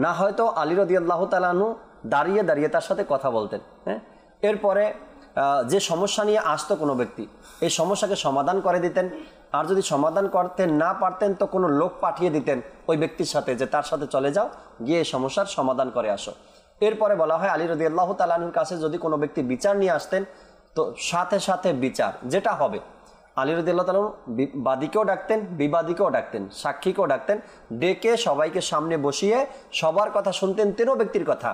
না হয়তো আলী রাদিয়াল্লাহু তাআলা আনহু দাঁড়িয়ে দাঁড়িয়ে তার সাথে কথা বলতেন। হ্যাঁ, এরপরে যে সমস্যা নিয়ে আসতো কোনো ব্যক্তি এই সমস্যাকে সমাধান করে দিতেন। আর যদি সমাধান করতে না পারতেন তো কোনো লোক পাঠিয়ে দিতেন ওই ব্যক্তির সাথে যে তার সাথে চলে যাও, গিয়ে সমস্যার সমাধান করে আসো। এরপরে বলা হয় আলী রাদিয়াল্লাহু তাআলা আনহুর কাছে যদি কোনো ব্যক্তি বিচার নিয়ে আসতেন তো সাথে সাথে বিচার যেটা হবে আলী রাদিয়াল্লাহু তাআলা বাদীকেও ডাকতেন, বিবাদীকেও ডাকতেন, সাক্ষীকেও ডাকতেন, ডেকে সবাইকে সামনে বসিয়ে সবার কথা শুনতেন। তেরো ব্যক্তির কথা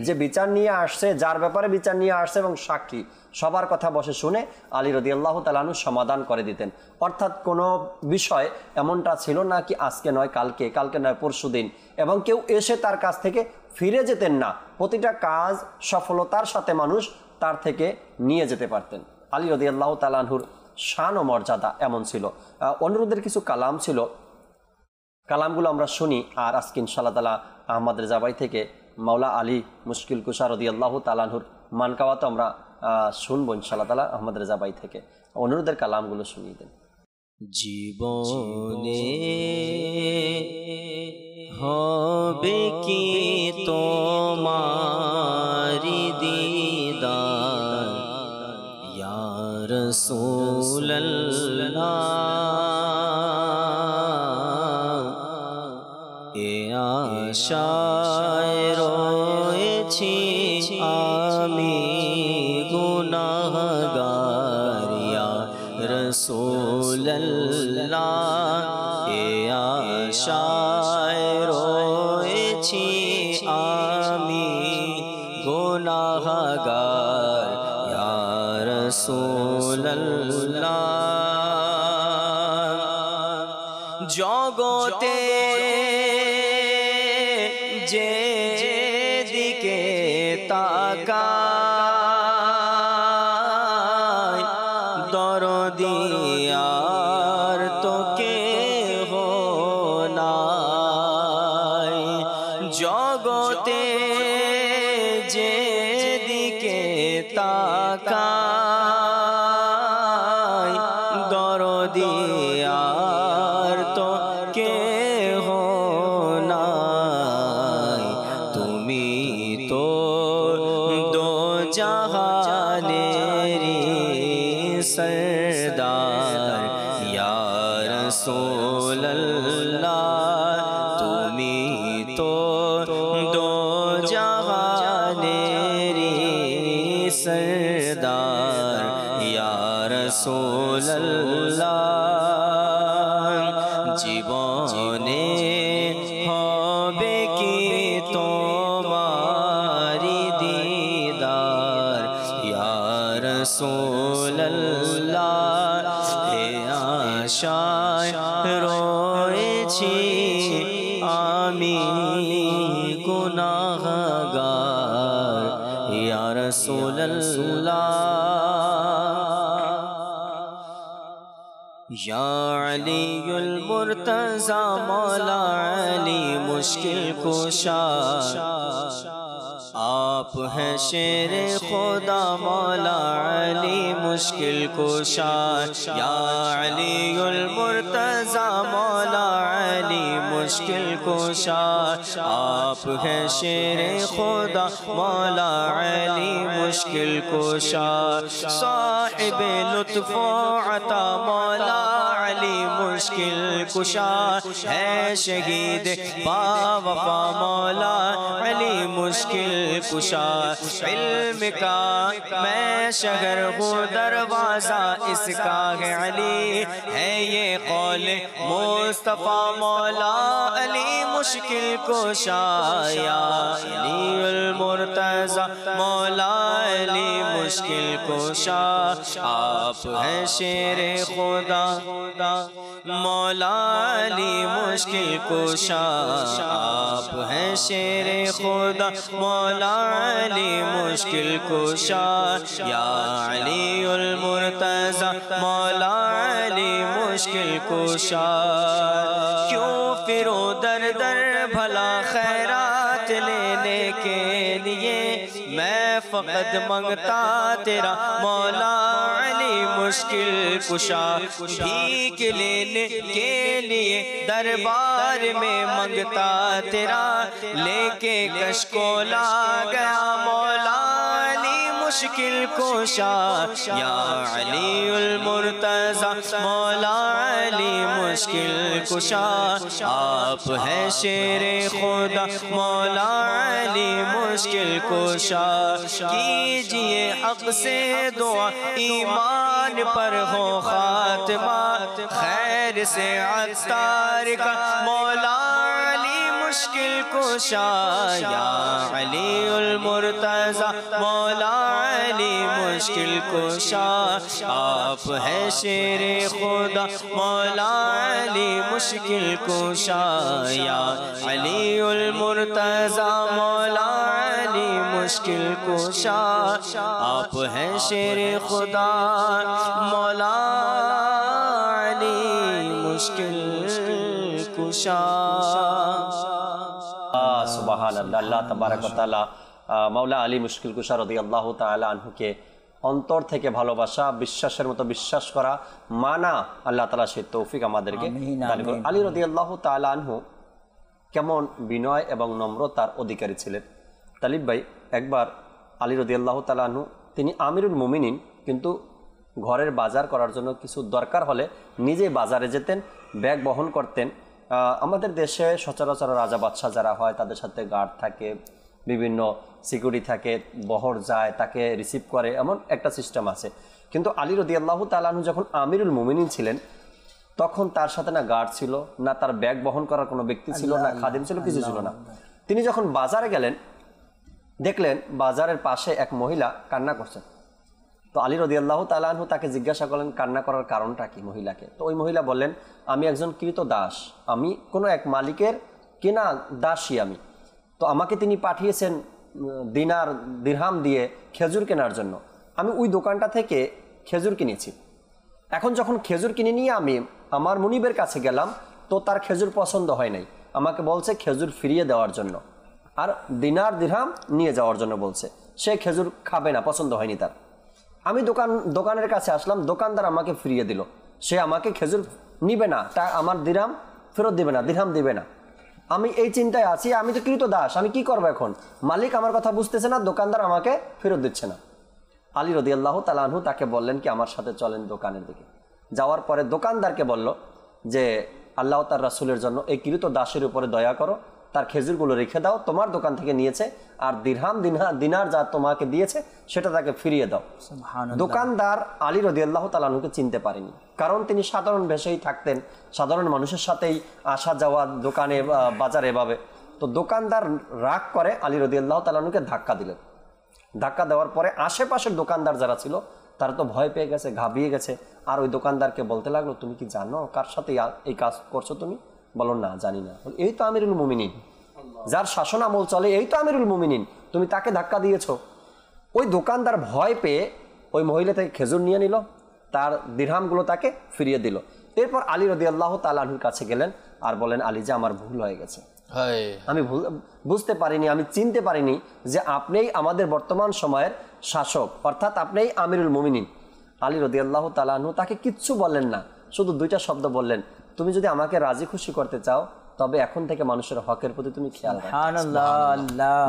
যে বিচার নিয়ে আসছে, যার ব্যাপারে বিচার নিয়ে আসছে এবং সাক্ষী সবার কথা বসে শুনে আলী রাদিয়াল্লাহু তাআলা আনহু সমাধান করে দিতেন। অর্থাৎ কোনো বিষয় এমনটা ছিল না কি আজকে নয় কালকে, কালকে নয় পরশুদিন, এবং কেউ এসে তার কাছ থেকে ফিরে যেতেন না। প্রতিটা কাজ সফলতার সাথে মানুষ তার থেকে নিয়ে যেতে পারতেন। আলী রাদিয়াল্লাহু তাআলা আনহুর শান ও মর্যাদা এমন ছিল। অনুরোধের কিছু কালাম ছিল, কালামগুলো আমরা শুনি। আর আজকে ইনশাআল্লাহ তাআলা আহমদ রেজা ভাই থেকে মাওলা আলী মুশকিল কুশা রাদিয়াল্লাহু তাআলা আনহুর মানকাওয়াত আমরা শুনবো ইনশাআল্লাহ তাআলা আহমদ রেজা ভাই থেকে। অনুরোধের কালামগুলো শুনিয়ে দেন। জীবনে হবে কি তোমারি দিদার ইয়া রাসূলুল্লাহ, এ আশায় রয়েছি আমি গুনাহগার ইয়া রাসূলুল্লাহ, এ আশায় রয়েছি আমি গুনাহগার ইয়া রাসূলুল্লাহ। জগতে যে দিকে তাকাই দরদি আর তো কেহ নাই। জগতে যে দিকে তাকাই দরদি আর তো কেহ নাই। তুমি তো দো জাহানেরি সরদার ইয়া রাসূলুল্লাহ, তুমি তো দো জাহানেরি সরদার ইয়া রাসূলুল্লাহ। জীবনে হবে কি তোমারি দিদার ইয়া রাসূলুল্লাহ, এ আশায় রয়েছি আমি গুনাহগার ইয়া রাসূলুল্লাহ। या अलीउल मुर्तज़ा मौला अली मुश्किल कुशा, आप हैं शेर खुदा मौला अली मुश्किल कुशा। या अलीउल मुर्तज़ा मौला अली मुश्किल कुशा, आप हैं शेर खुदा मौला अली मुश्किल कुशा। साहिब लुत्फ़ अता मौला अली मुश्किल कुशा है शहीद बावफा मौला अली मुश्किल कुशा इल्म का मैं शगर हूँ दरवाजा इसका है अली है ये कौल मुस्तफा मौला अली मुश्किल कुशा या अली मुर्तजा मौला अली मुश्किल कुशा आप हैं शेरे खुदा मौला अली मुश्किल कुशा आप हैं शेरे खुदा मौला अली मुश्किल कुशा या अली उल मुर्तजा मौला अली मुश्किल कुशा क्यों फिरो दर दर भला खैरात लेने के लिए मैं फकत मंगता तेरा मौला अली मुश्किल कुशा भीख लेने के लिए दरबार में मंगता तेरा लेके कशकोला गया मौला अली मुश्किल कुशा या अली उल मुर्तजा मौला अली मुश्किल कुशा आप हैं शेरे खुदा मौला अली मुश्किल कुशा कीजिए हक से दुआ ईमान पर हो खात्मा खैर से अत्तार का मौला अली मुश्किल कुशा या अली उल मुर्तजा मौला अली मुश्किल कुशा आप हैं शेरे खुदा मौला अली मुश्किल कुशा या अली उल मुर्तजा मौला अली मुश्किल कुशा आप हैं शेरे खुदा मौला अली मुश्किल कुशा। सुबहानाल्लाह। अल्लाह तबारक व तआला मौला अली मुश्किल कुशा রাদিয়াল্লাহু তাআলা আনহুকে অন্তর থেকে ভালোবাসা বিশ্বাসের মতো বিশ্বাস করা মানা আল্লাহ তাআলা সেই তৌফিক আমাদেরকে দান করুন। আলী রাদিয়াল্লাহু তাআলা আনহু কেমন বিনয় এবং নম্রতার অধিকারী ছিলেন। তালিব ভাই, একবার আলী রাদিয়াল্লাহু তাআলা আনহু তিনি আমিরুল মুমিনিন, কিন্তু ঘরের বাজার করার জন্য কিছু দরকার হলে নিজে বাজারে যেতেন, ব্যাগ বহন করতেন। আমাদের দেশে সচরাচর রাজা বাদশাহ যারা হয় তাদের সাথে গার্ড থাকে, বিভিন্ন সিকিউরিটি থাকে, বহর যায়, তাকে রিসিভ করে, এমন একটা সিস্টেম আছে। কিন্তু আলী রাদিয়াল্লাহু তাআলা আনহু যখন আমিরুল মুমিনিন ছিলেন তখন তার সাথে না গার্ড ছিল, না তার ব্যাগ বহন করার কোনো ব্যক্তি ছিল, না খাদিম ছিল, কিছু ছিল না। তিনি যখন বাজারে গেলেন দেখলেন বাজারের পাশে এক মহিলা কান্না করছেন। তো আলী রাদিয়াল্লাহু তাআলা আনহু তাকে জিজ্ঞাসা করলেন কান্না করার কারণটা কি মহিলাকে। তো ওই মহিলা বললেন, আমি একজন কৃত দাস, আমি কোনো এক মালিকের কেনা দাসী আমি। তো আমাকে তিনি পাঠিয়েছেন দিনার দিরহাম দিয়ে খেজুর কেনার জন্য। আমি ওই দোকানটা থেকে খেজুর কিনেছি। এখন যখন খেজুর কিনে নিয়ে আমি আমার মুনিবের কাছে গেলাম তো তার খেজুর পছন্দ হয় নাই, আমাকে বলছে খেজুর ফিরিয়ে দেওয়ার জন্য, আর দিনার দিরহাম নিয়ে যাওয়ার জন্য বলছে। সে খেজুর খাবে না, পছন্দ হয়নি তার। আমি দোকানের কাছে আসলাম, দোকানদার আমাকে ফিরিয়ে দিল, সে আমাকে খেজুর নিবে না, তা আমার দিরহাম ফেরত দিবে না, দিরহাম দিবে না। আমি এই চিন্তায় আছি, আমি তো কৃত দাস, আমি কি করবো এখন? মালিক আমার কথা বুঝতেছে না, দোকানদার আমাকে ফেরত দিচ্ছে না। আলী রাদিয়াল্লাহু তাআলা আনহু তাকে বললেন কি আমার সাথে চলেন দোকানের দিকে। যাওয়ার পরে দোকানদারকে বলল যে আল্লাহ তার রাসূলের জন্য এই কৃত দাসের উপরে দয়া করো, তার খেজুরগুলো রেখে দাও, তোমার দোকান থেকে নিয়েছে, আর দিরহাম দিনার যা তোমাকে দিয়েছে সেটা তাকে ফিরিয়ে দাও। দোকানদার আলী রাদিয়াল্লাহু তাআলা আনহুকে চিনতে পারেনি, কারণ তিনি সাধারণ বেশেই থাকতেন, সাধারণ মানুষের সাথেই আসা যাওয়া দোকানে বাজারে এভাবে। তো দোকানদার রাগ করে আলী রাদিয়াল্লাহু তাআলা আনহুকে ধাক্কা দিলেন। ধাক্কা দেওয়ার পরে আশেপাশের দোকানদার যারা ছিল তারা তো ভয় পেয়ে গেছে, ঘাবড়িয়ে গেছে, আর ওই দোকানদারকে বলতে লাগলো, তুমি কি জানো কার সাথে এই কাজ করছো তুমি? বলো না, জানি না। এই তো আমিরুল মুমিনিন, যার শাসন আমল চলে, এই তো আমিরুল মুমিনিন, তুমি তাকে ধাক্কা দিয়েছো। ওই দোকানদার ভয় পেয়ে ওই মহিলা থেকে খেজুর নিয়ে নিল, তার দিরহামগুলো তাকে ফিরিয়ে দিল। এরপর আলী রাদিয়াল্লাহু তাআলা আনহুর কাছে গেলেন আর বলেন, আলী যে আমার ভুল হয়ে গেছে, আমি বুঝতে পারিনি, আমি চিনতে পারিনি যে আপনিই আমাদের বর্তমান সময়ের শাসক, অর্থাৎ আপনিই আমিরুল মুমিনিন। আলী রাদিয়াল্লাহু তাআলা আনহু তাকে কিচ্ছু বললেন না, শুধু দুইটা শব্দ বললেন, তুমি যদি আমাকে রাজি খুশি করতে চাও তবে এখন থেকে মানুষের হকের প্রতি তুমি খেয়াল রাখো।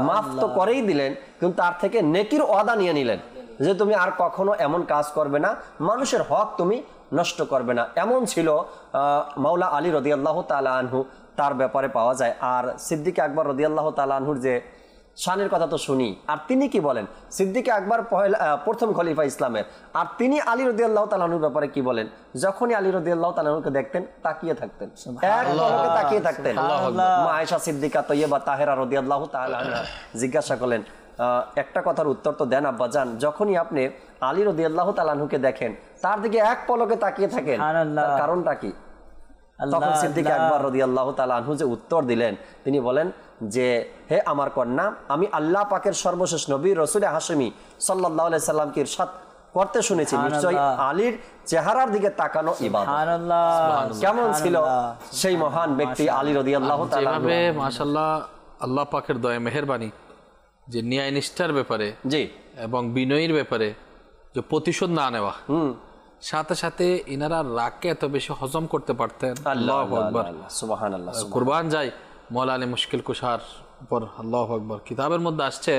মাফ তো করেই দিলেন, কিন্তু তার থেকে নেকির ওয়াদা নিয়ে নিলেন যে তুমি আর কখনো এমন কাজ করবে না, মানুষের হক তুমি নষ্ট করবে না, এমন ছিল মাওলা আলী রাদিয়াল্লাহু তাআলা আনহু, তার ব্যাপারে পাওয়া যায়। আর সিদ্দিক আকবর রাদিয়াল্লাহু তাআলা আনহুর যে শানের কথা তো শুনি, আর তিনি কি বলেন, সিদ্দিক আকবর প্রথম খলিফা ইসলামের, আর তিনি আলী রাদিয়াল্লাহু তাআলা আনহুর ব্যাপারে কি বলেন, যখনই আলী রাদিয়াল্লাহু তাআলা আনহুকে দেখতেন তাকিয়ে থাকতেন, এক পলকে তাকিয়ে থাকতেন। মা আয়েশা সিদ্দিকা তয়্যিবা তাহেরা রাদিয়াল্লাহু তাআলা আনহা জিজ্ঞাসা করলেন, একটা কথার উত্তর তো দেন আব্বাজান, যখনই আপনি আলী রাদিয়াল্লাহু তাআলা আনহুকে দেখেন তার দিকে এক পলকে তাকিয়ে থাকেন, তার কারণটা কি? তখন সিদ্দিক আকবর রাদিয়াল্লাহু তাআলা আনহু যে উত্তর দিলেন, তিনি বলেন যে হে আমার কন্যা, আমি আল্লাহ পাকের সর্বশেষ নবী রাসূল হাশেমি সাল্লাল্লাহু আলাইহি সাল্লামকে ইরশাদ করতে শুনেছি, নিশ্চয়ই আলীর চেহারার দিকে তাকানো ইবাদত। কেমন ছিল সেই মহান ব্যক্তি আলী রাদিয়াল্লাহু তাআলা, যেভাবে মাশাআল্লাহ আল্লাহ পাকের দয়া মেহেরবানি যে ন্যায় নিষ্ঠার ব্যাপারে জি এবং বিনয়ের ব্যাপারে যে প্রতিশোধ না নেওয়া, সাথে সাথে ইনারা রাগকে এত বেশি হজম করতে পারতেন। আল্লাহু আকবার, সুবহানাল্লাহ। কুরবান যায় মওলা আলী মুশকিল কুশার উপর। আল্লাহু আকবার। কিতাবের মধ্যে আসছে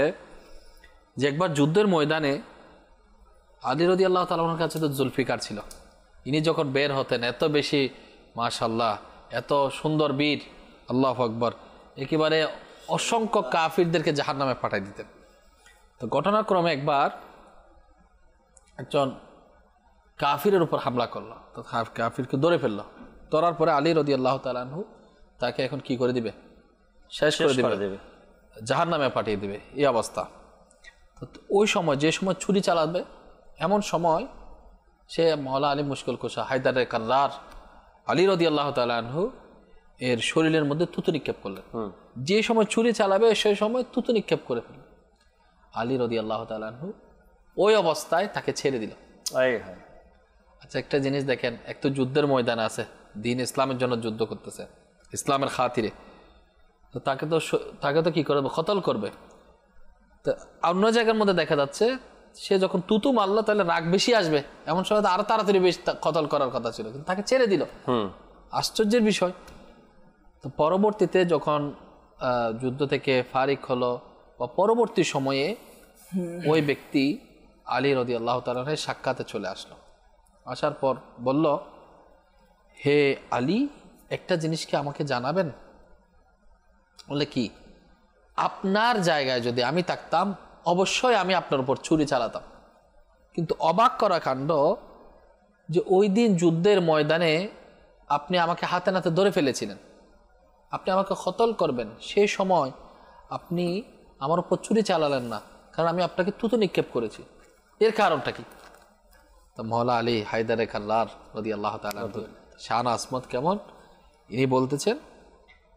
যে একবার যুদ্ধের ময়দানে আলী রাদিয়াল্লাহু তাআলা আনহুর কাছে তো জুলফিকার ছিল, ইনি যখন বের হতেন এত বেশি মাশাআল্লাহ, এত সুন্দর বীর, আল্লাহু আকবার, একেবারে অসংখ্য কাফিরদেরকে জাহান্নামে পাঠিয়ে দিতেন। তো ঘটনাক্রমে একবার একজন কাফিরের উপর হামলা করলো, তো কাফিরকে ধরে ফেললো, ধরার পরে আলী রাদিয়াল্লাহু তাআলা আনহু তাকে এখন কি করে দিবে, শেষ করে দিবে, জাহান্নামে পাঠিয়ে দিবে, এই অবস্থা। তো ওই সময়, যে সময় ছুরি চালাবে, এমন সময় সে মাওলা আলী মুশকিল কুশা হায়দারে কাররার আলী রাদিয়াল্লাহু তাআলা আনহু এর শরীরের মধ্যে থুতু নিক্ষেপ করলেন। যে সময় ছুরি চালাবে সেই সময় থুতু নিক্ষেপ করে ফেললেন। আলী রাদিয়াল্লাহু তাআলা আনহু ওই অবস্থায় তাকে ছেড়ে দিল। আচ্ছা, একটা জিনিস দেখেন, এক তো যুদ্ধের ময়দান আছে, দিন ইসলামের জন্য যুদ্ধ করতেছে, ইসলামের খাতিরে, তো তাকে তো কি করবে, কতল করবে। তো অন্য জায়গার মধ্যে দেখা যাচ্ছে সে যখন তুতু মারলো তাহলে রাগ বেশি আসবে, এমন সময় আরো তাড়াতাড়ি বেশি কতল করার কথা ছিল, কিন্তু তাকে ছেড়ে দিল। আশ্চর্যের বিষয়। তো পরবর্তীতে যখন যুদ্ধ থেকে ফারিক হলো বা পরবর্তী সময়ে ওই ব্যক্তি আলী রাদিয়াল্লাহু তাআলার সাক্ষাতে চলে আসলো। আসার পর বলল, হে আলী, একটা জিনিস কি আমাকে জানাবেন? বলে কি? আপনার জায়গায় যদি আমি থাকতাম অবশ্যই আমি আপনার উপর ছুরি চালাতাম, কিন্তু অবাক করা কাণ্ড যে ওই দিন যুদ্ধের ময়দানে আপনি আমাকে হাতে নাতে ধরে ফেলেছিলেন, আপনি আমাকে কতল করবেন, সেই সময় আপনি আমার উপর ছুরি চালালেন না, কারণ আমি আপনাকে থুতু নিক্ষেপ করেছি। এর কারণটা কি? তো মাওলা আলী হায়দারে কাররার রাদিয়াল্লাহু তাআলা শান আসমত কেমন, ইনি বলতেছেন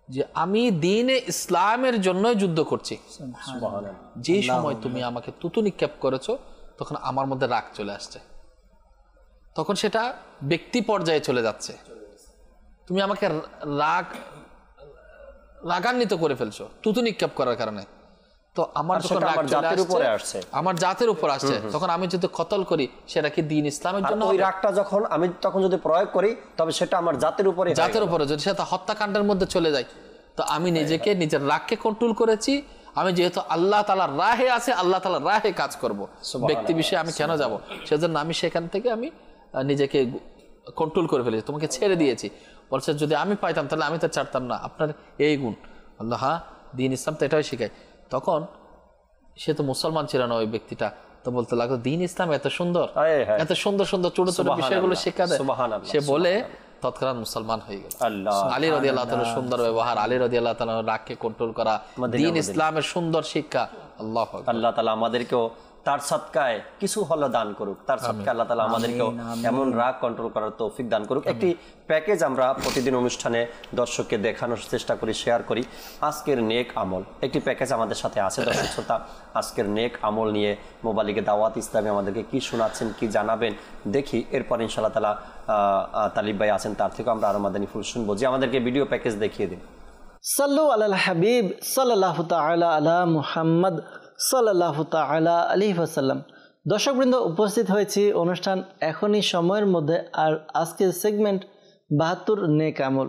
যে আমি দ্বীনে ইসলামের জন্যই যুদ্ধ করছি, যে সময় তুমি আমাকে থুতু নিক্ষেপ করেছো তখন আমার মধ্যে রাগ চলে আসছে, তখন সেটা ব্যক্তি পর্যায়ে চলে যাচ্ছে, তুমি আমাকে রাগান্বিত করে ফেলছো থুতু নিক্ষেপ করার কারণে। তো আমার যখন রাগ চলে আসছে, আমার জাতের উপর আসছে, তখন আমি যদি কতল করি সেটা কি দ্বীন ইসলামের জন্য? ওই রাগটা যখন আমি তখন যদি প্রয়োগ করি তবে সেটা আমার জাতের উপরে যদি সেটা হত্যাকাণ্ডের মধ্যে চলে যায়, তো আমি নিজেকে নিজের রাগকে কন্ট্রোল করেছি। আমি যেহেতু আল্লাহ তাআলার রাহে আছে, আল্লাহ তাআলার রাহে কাজ করব, ব্যক্তি বিষয়ে আমি কেন যাব? সেজন্য আমি সেখান থেকে আমি নিজেকে কন্ট্রোল করে ফেলেছি, তোমাকে ছেড়ে দিয়েছি। বলছে যদি আমি পাইতাম তাহলে আমি তো ছাড়তাম না, আপনার এই গুণ। আল্লাহ দ্বীন ইসলাম তো এটাই শেখায়। তখন সে তো মুসলমান ছিল না ওই ব্যক্তিটা, তো বলতে লাগলো দ্বীন ইসলাম এত সুন্দর, এত সুন্দর সুন্দর ছোট ছোট বিষয়গুলো শিক্ষা দেয়। সে বলে তৎক্ষণাৎ মুসলমান হয়ে গেল। আলী রাদিয়াল্লাহু তাআলার সুন্দর ব্যবহার, আলী রাদিয়াল্লাহু তাআলার রাগকে কন্ট্রোল করা, দ্বীন ইসলামের সুন্দর শিক্ষা। আল্লাহ তাআলা আমাদেরকেও তার সদকায় কিছু হলো দান করুক, তার সদকায় আল্লাহ তাআলা আমাদেরকেও এমন রাগ কন্ট্রোল করার তৌফিক দান করুক। একটি প্যাকেজ আমরা প্রতিদিন অনুষ্ঠানে দর্শককে দেখানোর চেষ্টা করি, শেয়ার করি। আজকের নেক আমল একটি প্যাকেজ আমাদের সাথে আছে দর্শক শ্রোতা। আজকের নেক আমল নিয়ে মোবালিকে দাওয়াত ইসলামী আমাদেরকে কি শোনাচ্ছেন, কি জানাবেন দেখি। এরপর ইনশাআল্লাহ তাআলা তালিব ভাই আছেন, তার থেকে আমরা আরো মাদানী ফুল শুনবো, যে আমাদেরকে ভিডিও প্যাকেজ দেখিয়ে দিন। সাল্লু আলাল হাবিব সাল্লাল্লাহু তাআলা আলা মুহাম্মদ সাল্লাল্লাহু তাআলা আলাইহি ওয়াসাল্লাম। দর্শকবৃন্দ, উপস্থিত হয়েছি অনুষ্ঠান এখনই সময়ের মধ্যে। আর আজকের সেগমেন্ট ৭২ নেক আমল।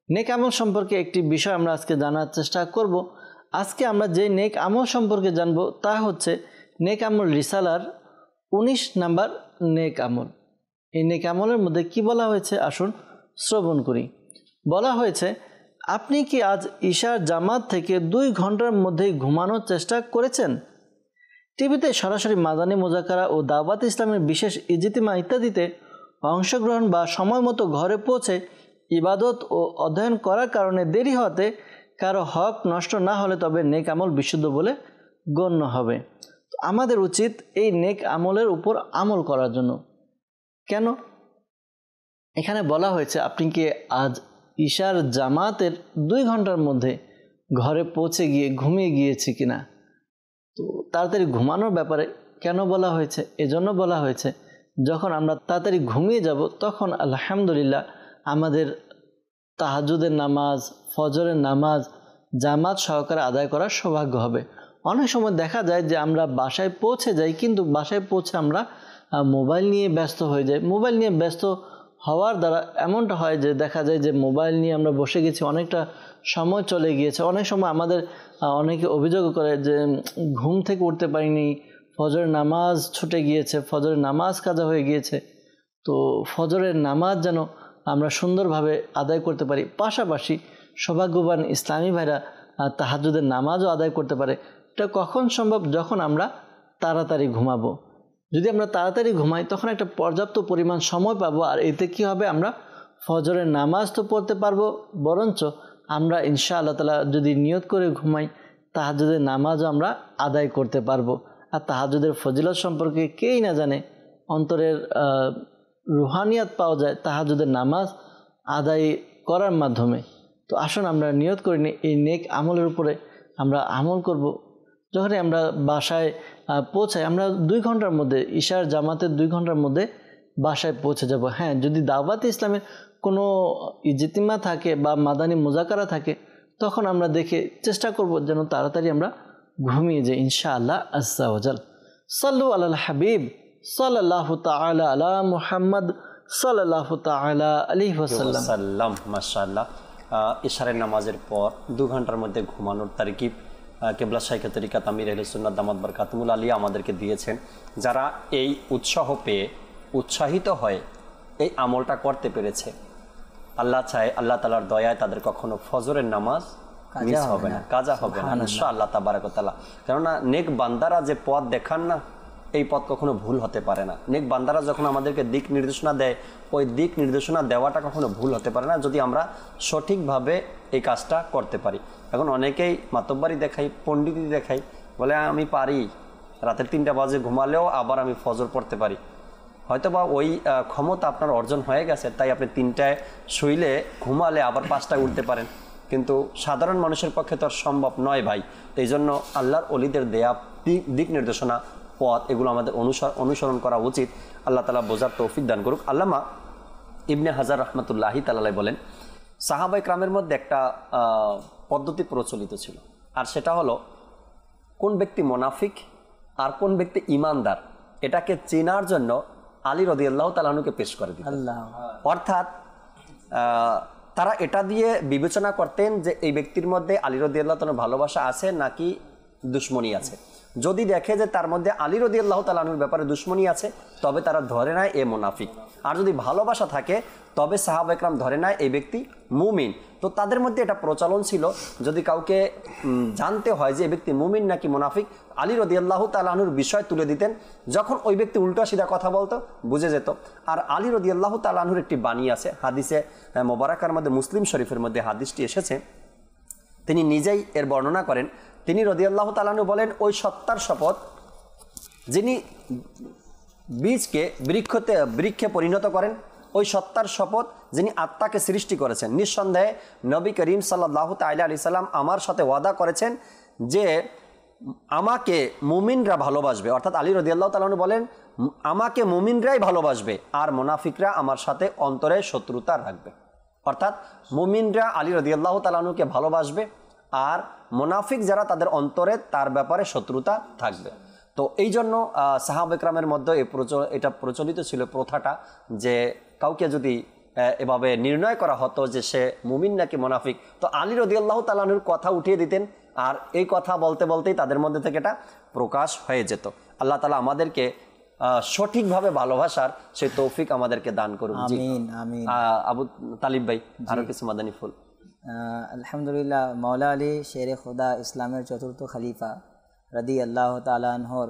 নেক আমল সম্পর্কে একটি বিষয় আমরা আজকে জানার চেষ্টা করব। আজকে আমরা যে নেক আমল সম্পর্কে জানব তা হচ্ছে নেক আমল রিসালার ১৯ নাম্বার নেক আমল। এই নেক আমলের মধ্যে কি বলা হয়েছে আসুন শ্রবণ করি। বলা হয়েছে, আপনি কি আজ ঈশার জামাত থেকে 2 ঘন্টার মধ্যেই ঘুমানোর চেষ্টা করেছেন? টিভিতে সরাসরি মাদানী মুজাকারা ও দাওয়াত ইসলামের বিশেষ ইজতিমা ইত্যাদিতে অংশগ্রহণ বা সময় মতো ঘরে পৌঁছে ইবাদত ও অধ্যয়ন করার কারণে দেরি হতে কারো হক নষ্ট না হলে তবে নেক আমল বিশুদ্ধ বলে গণ্য হবে। আমাদের উচিত এই নেক আমলের উপর আমল করার জন্য। কেন? এখানে বলা হয়েছে আপনি কি আজ ঈশার জামাতের 2 ঘন্টার মধ্যে ঘরে পৌঁছে গিয়ে ঘুমিয়ে গিয়েছে কিনা। তো তাড়াতাড়ি ঘুমানোর ব্যাপারে কেন বলা হয়েছে? এজন্য বলা হয়েছে যখন আমরা তাড়াতাড়ি ঘুমিয়ে যাব তখন আলহামদুলিল্লাহ আমাদের তাহাজ্জুদের নামাজ, ফজরের নামাজ জামাত সহকারে আদায় করার সৌভাগ্য হবে। অনেক সময় দেখা যায় যে আমরা বাসায় পৌঁছে যাই, কিন্তু বাসায় পৌঁছে আমরা মোবাইল নিয়ে ব্যস্ত হয়ে যাই। মোবাইল নিয়ে ব্যস্ত হওয়ার দ্বারা এমনটা হয় যে দেখা যায় যে মোবাইল নিয়ে আমরা বসে গেছি, অনেকটা সময় চলে গিয়েছে। অনেক সময় আমাদের অনেকে অভিযোগ করে যে ঘুম থেকে উঠতে পারিনি, ফজরের নামাজ ছুটে গিয়েছে, ফজরের নামাজ কাজা হয়ে গিয়েছে। তো ফজরের নামাজ যেন আমরা সুন্দরভাবে আদায় করতে পারি, পাশাপাশি সৌভাগ্যবান ইসলামী ভাইরা তাহাজ্জুদের নামাজও আদায় করতে পারে। এটা কখন সম্ভব? যখন আমরা তাড়াতাড়ি ঘুমাবো। যদি আমরা তাড়াতাড়ি ঘুমাই তখন একটা পর্যাপ্ত পরিমাণ সময় পাবো, আর এতে কি হবে, আমরা ফজরের নামাজ তো পড়তে পারবো, বরঞ্চ আমরা ইনশাআল্লাহ তাআলা যদি নিয়ত করে ঘুমাই তাহাজ্জুদের নামাজও আমরা আদায় করতে পারবো। আর তাহাজ্জুদের ফজিলত সম্পর্কে কেই না জানে, অন্তরের রুহানিয়াত পাওয়া যায় তাহাজ্জুদের নামাজ আদায় করার মাধ্যমে। তো আসুন আমরা নিয়ত করে নিই এই নেক আমলের উপরে আমরা আমল করব। যখনই আমরা বাসায় পৌঁছাই, আমরা 2 ঘন্টার মধ্যে, ঈশার জামাতের 2 ঘন্টার মধ্যে বাসায় পৌঁছে যাব। হ্যাঁ, যদি দাওয়াত ইসলামের কোনো ইজতিমা থাকে বা মাদানী মুজাকারা থাকে তখন আমরা দেখে চেষ্টা করব যেন তাড়াতাড়ি আমরা ঘুমিয়ে যাই ইনশাআল্লাহ আজ্জা ওয়াজাল। সাল্লু আলাল হাবিব সাল্লাল্লাহু তাআলা আলা মুহাম্মদ সাল্লাল্লাহু তাআলা আলাইহি ওয়াসাল্লাম। মাশাআল্লাহ, ইশারের নামাজের পর 2 ঘন্টার মধ্যে ঘুমানোর তারকিব কেবলা শাইখে তরিকাত আমির আহলে সুন্নাত দামাত বরকাতুল আলিয়া আমাদেরকে দিয়েছেন। যারা এই উৎসাহ পেয়ে উৎসাহিত হয়ে এই আমলটা করতে পেরেছে, আল্লাহ চায়, আল্লাহ তাআলার দয়ায় তাদের কখনো ফজরের নামাজ মিস হবে না, কাজা হবে না ইনশাআল্লাহ তাবারাক ওয়া তাআলা। কেননা নেক বান্দারা যে পথ দেখান না, এই পথ কখনো ভুল হতে পারে না। নেক বান্দারা যখন আমাদেরকে দিক নির্দেশনা দেয়, ওই দিক নির্দেশনা দেওয়াটা কখনো ভুল হতে পারে না যদি আমরা সঠিকভাবে এই কাজটা করতে পারি। এখন অনেকেই মাতব্বারি দেখাই, পণ্ডিতি দেখাই, বলে আমি পারি, রাতের 3টা বাজে ঘুমালেও আবার আমি ফজর পড়তে পারি। হয়তো বা ওই ক্ষমতা আপনার অর্জন হয়ে গেছে, তাই আপনি 3টায় শুইলে ঘুমালে আবার 5টায় উঠতে পারেন, কিন্তু সাধারণ মানুষের পক্ষে তো আর সম্ভব নয় ভাই। এই জন্য আল্লাহর অলিদের দেয়া দিক নির্দেশনা, পথ, এগুলো আমাদের অনুসরণ করা উচিত। আল্লাহ তাআলা বোঝার তৌফিক দান করুক। আল্লামা ইবনে হাজার রহমতুল্লাহি তাআলা বলেন, সাহাবায়ে কেরামের মধ্যে একটা পদ্ধতি প্রচলিত ছিল, আর সেটা হলো কোন ব্যক্তি মুনাফিক আর কোন ব্যক্তি ঈমানদার এটাকে চেনার জন্য আলী রাদিয়াল্লাহু তাআলা আনহুকে পেশ করে দিতেন। অর্থাৎ তারা এটা দিয়ে বিবেচনা করতেন যে এই ব্যক্তির মধ্যে আলী রাদিয়াল্লাহু তাআলার ভালোবাসা আছে নাকি দুশমনী আছে। যদি দেখে যে তার মধ্যে আলী রাদিয়াল্লাহু তাআলা আনহুর ব্যাপারে দুশমনী আছে, তবে তারা ধরে নেয় এ মুনাফিক। আর যদি ভালোবাসা থাকে তবে সাহাবা একরাম ধরে নেয় এই ব্যক্তি মুমিন। তো তাদের মধ্যে এটা প্রচলন ছিল, যদি কাউকে জানতে হয় যে এই ব্যক্তি মুমিন নাকি মুনাফিক, আলী রাদিয়াল্লাহু তাআলা আনহুর বিষয় তুলে দিতেন। যখন ওই ব্যক্তি উল্টা সিধা কথা বলতো বুঝে যেত। আর আলী রাদিয়াল্লাহু তাআলা আনহুর একটি বাণী আছে, হাদিসে মোবারকার মধ্যে, মুসলিম শরীফের মধ্যে হাদিসটি এসেছে, তিনি নিজেই এর বর্ণনা করেন। তিনি রাদিয়াল্লাহু তাআলা আনহু বলেন, ওই সত্তার শপথ যিনি বীজকে বৃক্ষে পরিণত করেন, ওই সত্তার শপথ যিনি আত্মাকে সৃষ্টি করেছেন, নিঃসন্দেহে নবী করিম সাল্লাল্লাহু তাআলা আলাইহি সাল্লাম আমার সাথে ওয়াদা করেছেন যে আমাকে মুমিনরা ভালোবাসবে। অর্থাৎ আলী রাদিয়াল্লাহু তাআলা আনহু বলেন, আমাকে মুমিনরাই ভালোবাসবে আর মুনাফিকরা আমার সাথে অন্তরে শত্রুতা রাখবে। অর্থাৎ মুমিনরা আলী রাদিয়াল্লাহু তাআলা আনহুকে ভালোবাসবে আর মুনাফিক যারা তাদের অন্তরে তার ব্যাপারে শত্রুতা থাকবে। তো এই জন্য সাহাবা একরামের মধ্যে এটা প্রচলিত ছিল প্রথাটা, যে কাউকে যদি এভাবে নির্ণয় করা হতো যে সে মুমিন নাকি মুনাফিক, তো আলী রাদিয়াল্লাহু তাআলা আনহুর কথা উঠিয়ে দিতেন, আর এই কথা বলতে বলতেই তাদের মধ্যে থেকে এটা প্রকাশ হয়ে যেত। আল্লাহ তাআলা আমাদেরকে সঠিকভাবে ভালোবাসার সেই তৌফিক আমাদেরকে দান করুন। আমিন আমিন। আবু তালিব ভাই আরো কিছু মাদানী ফুল। আলহামদুলিল্লাহ, মাওলা আলী শেরে খোদা ইসলামের চতুর্থ খলিফা রাদি আল্লাহ তাআলা আনহুর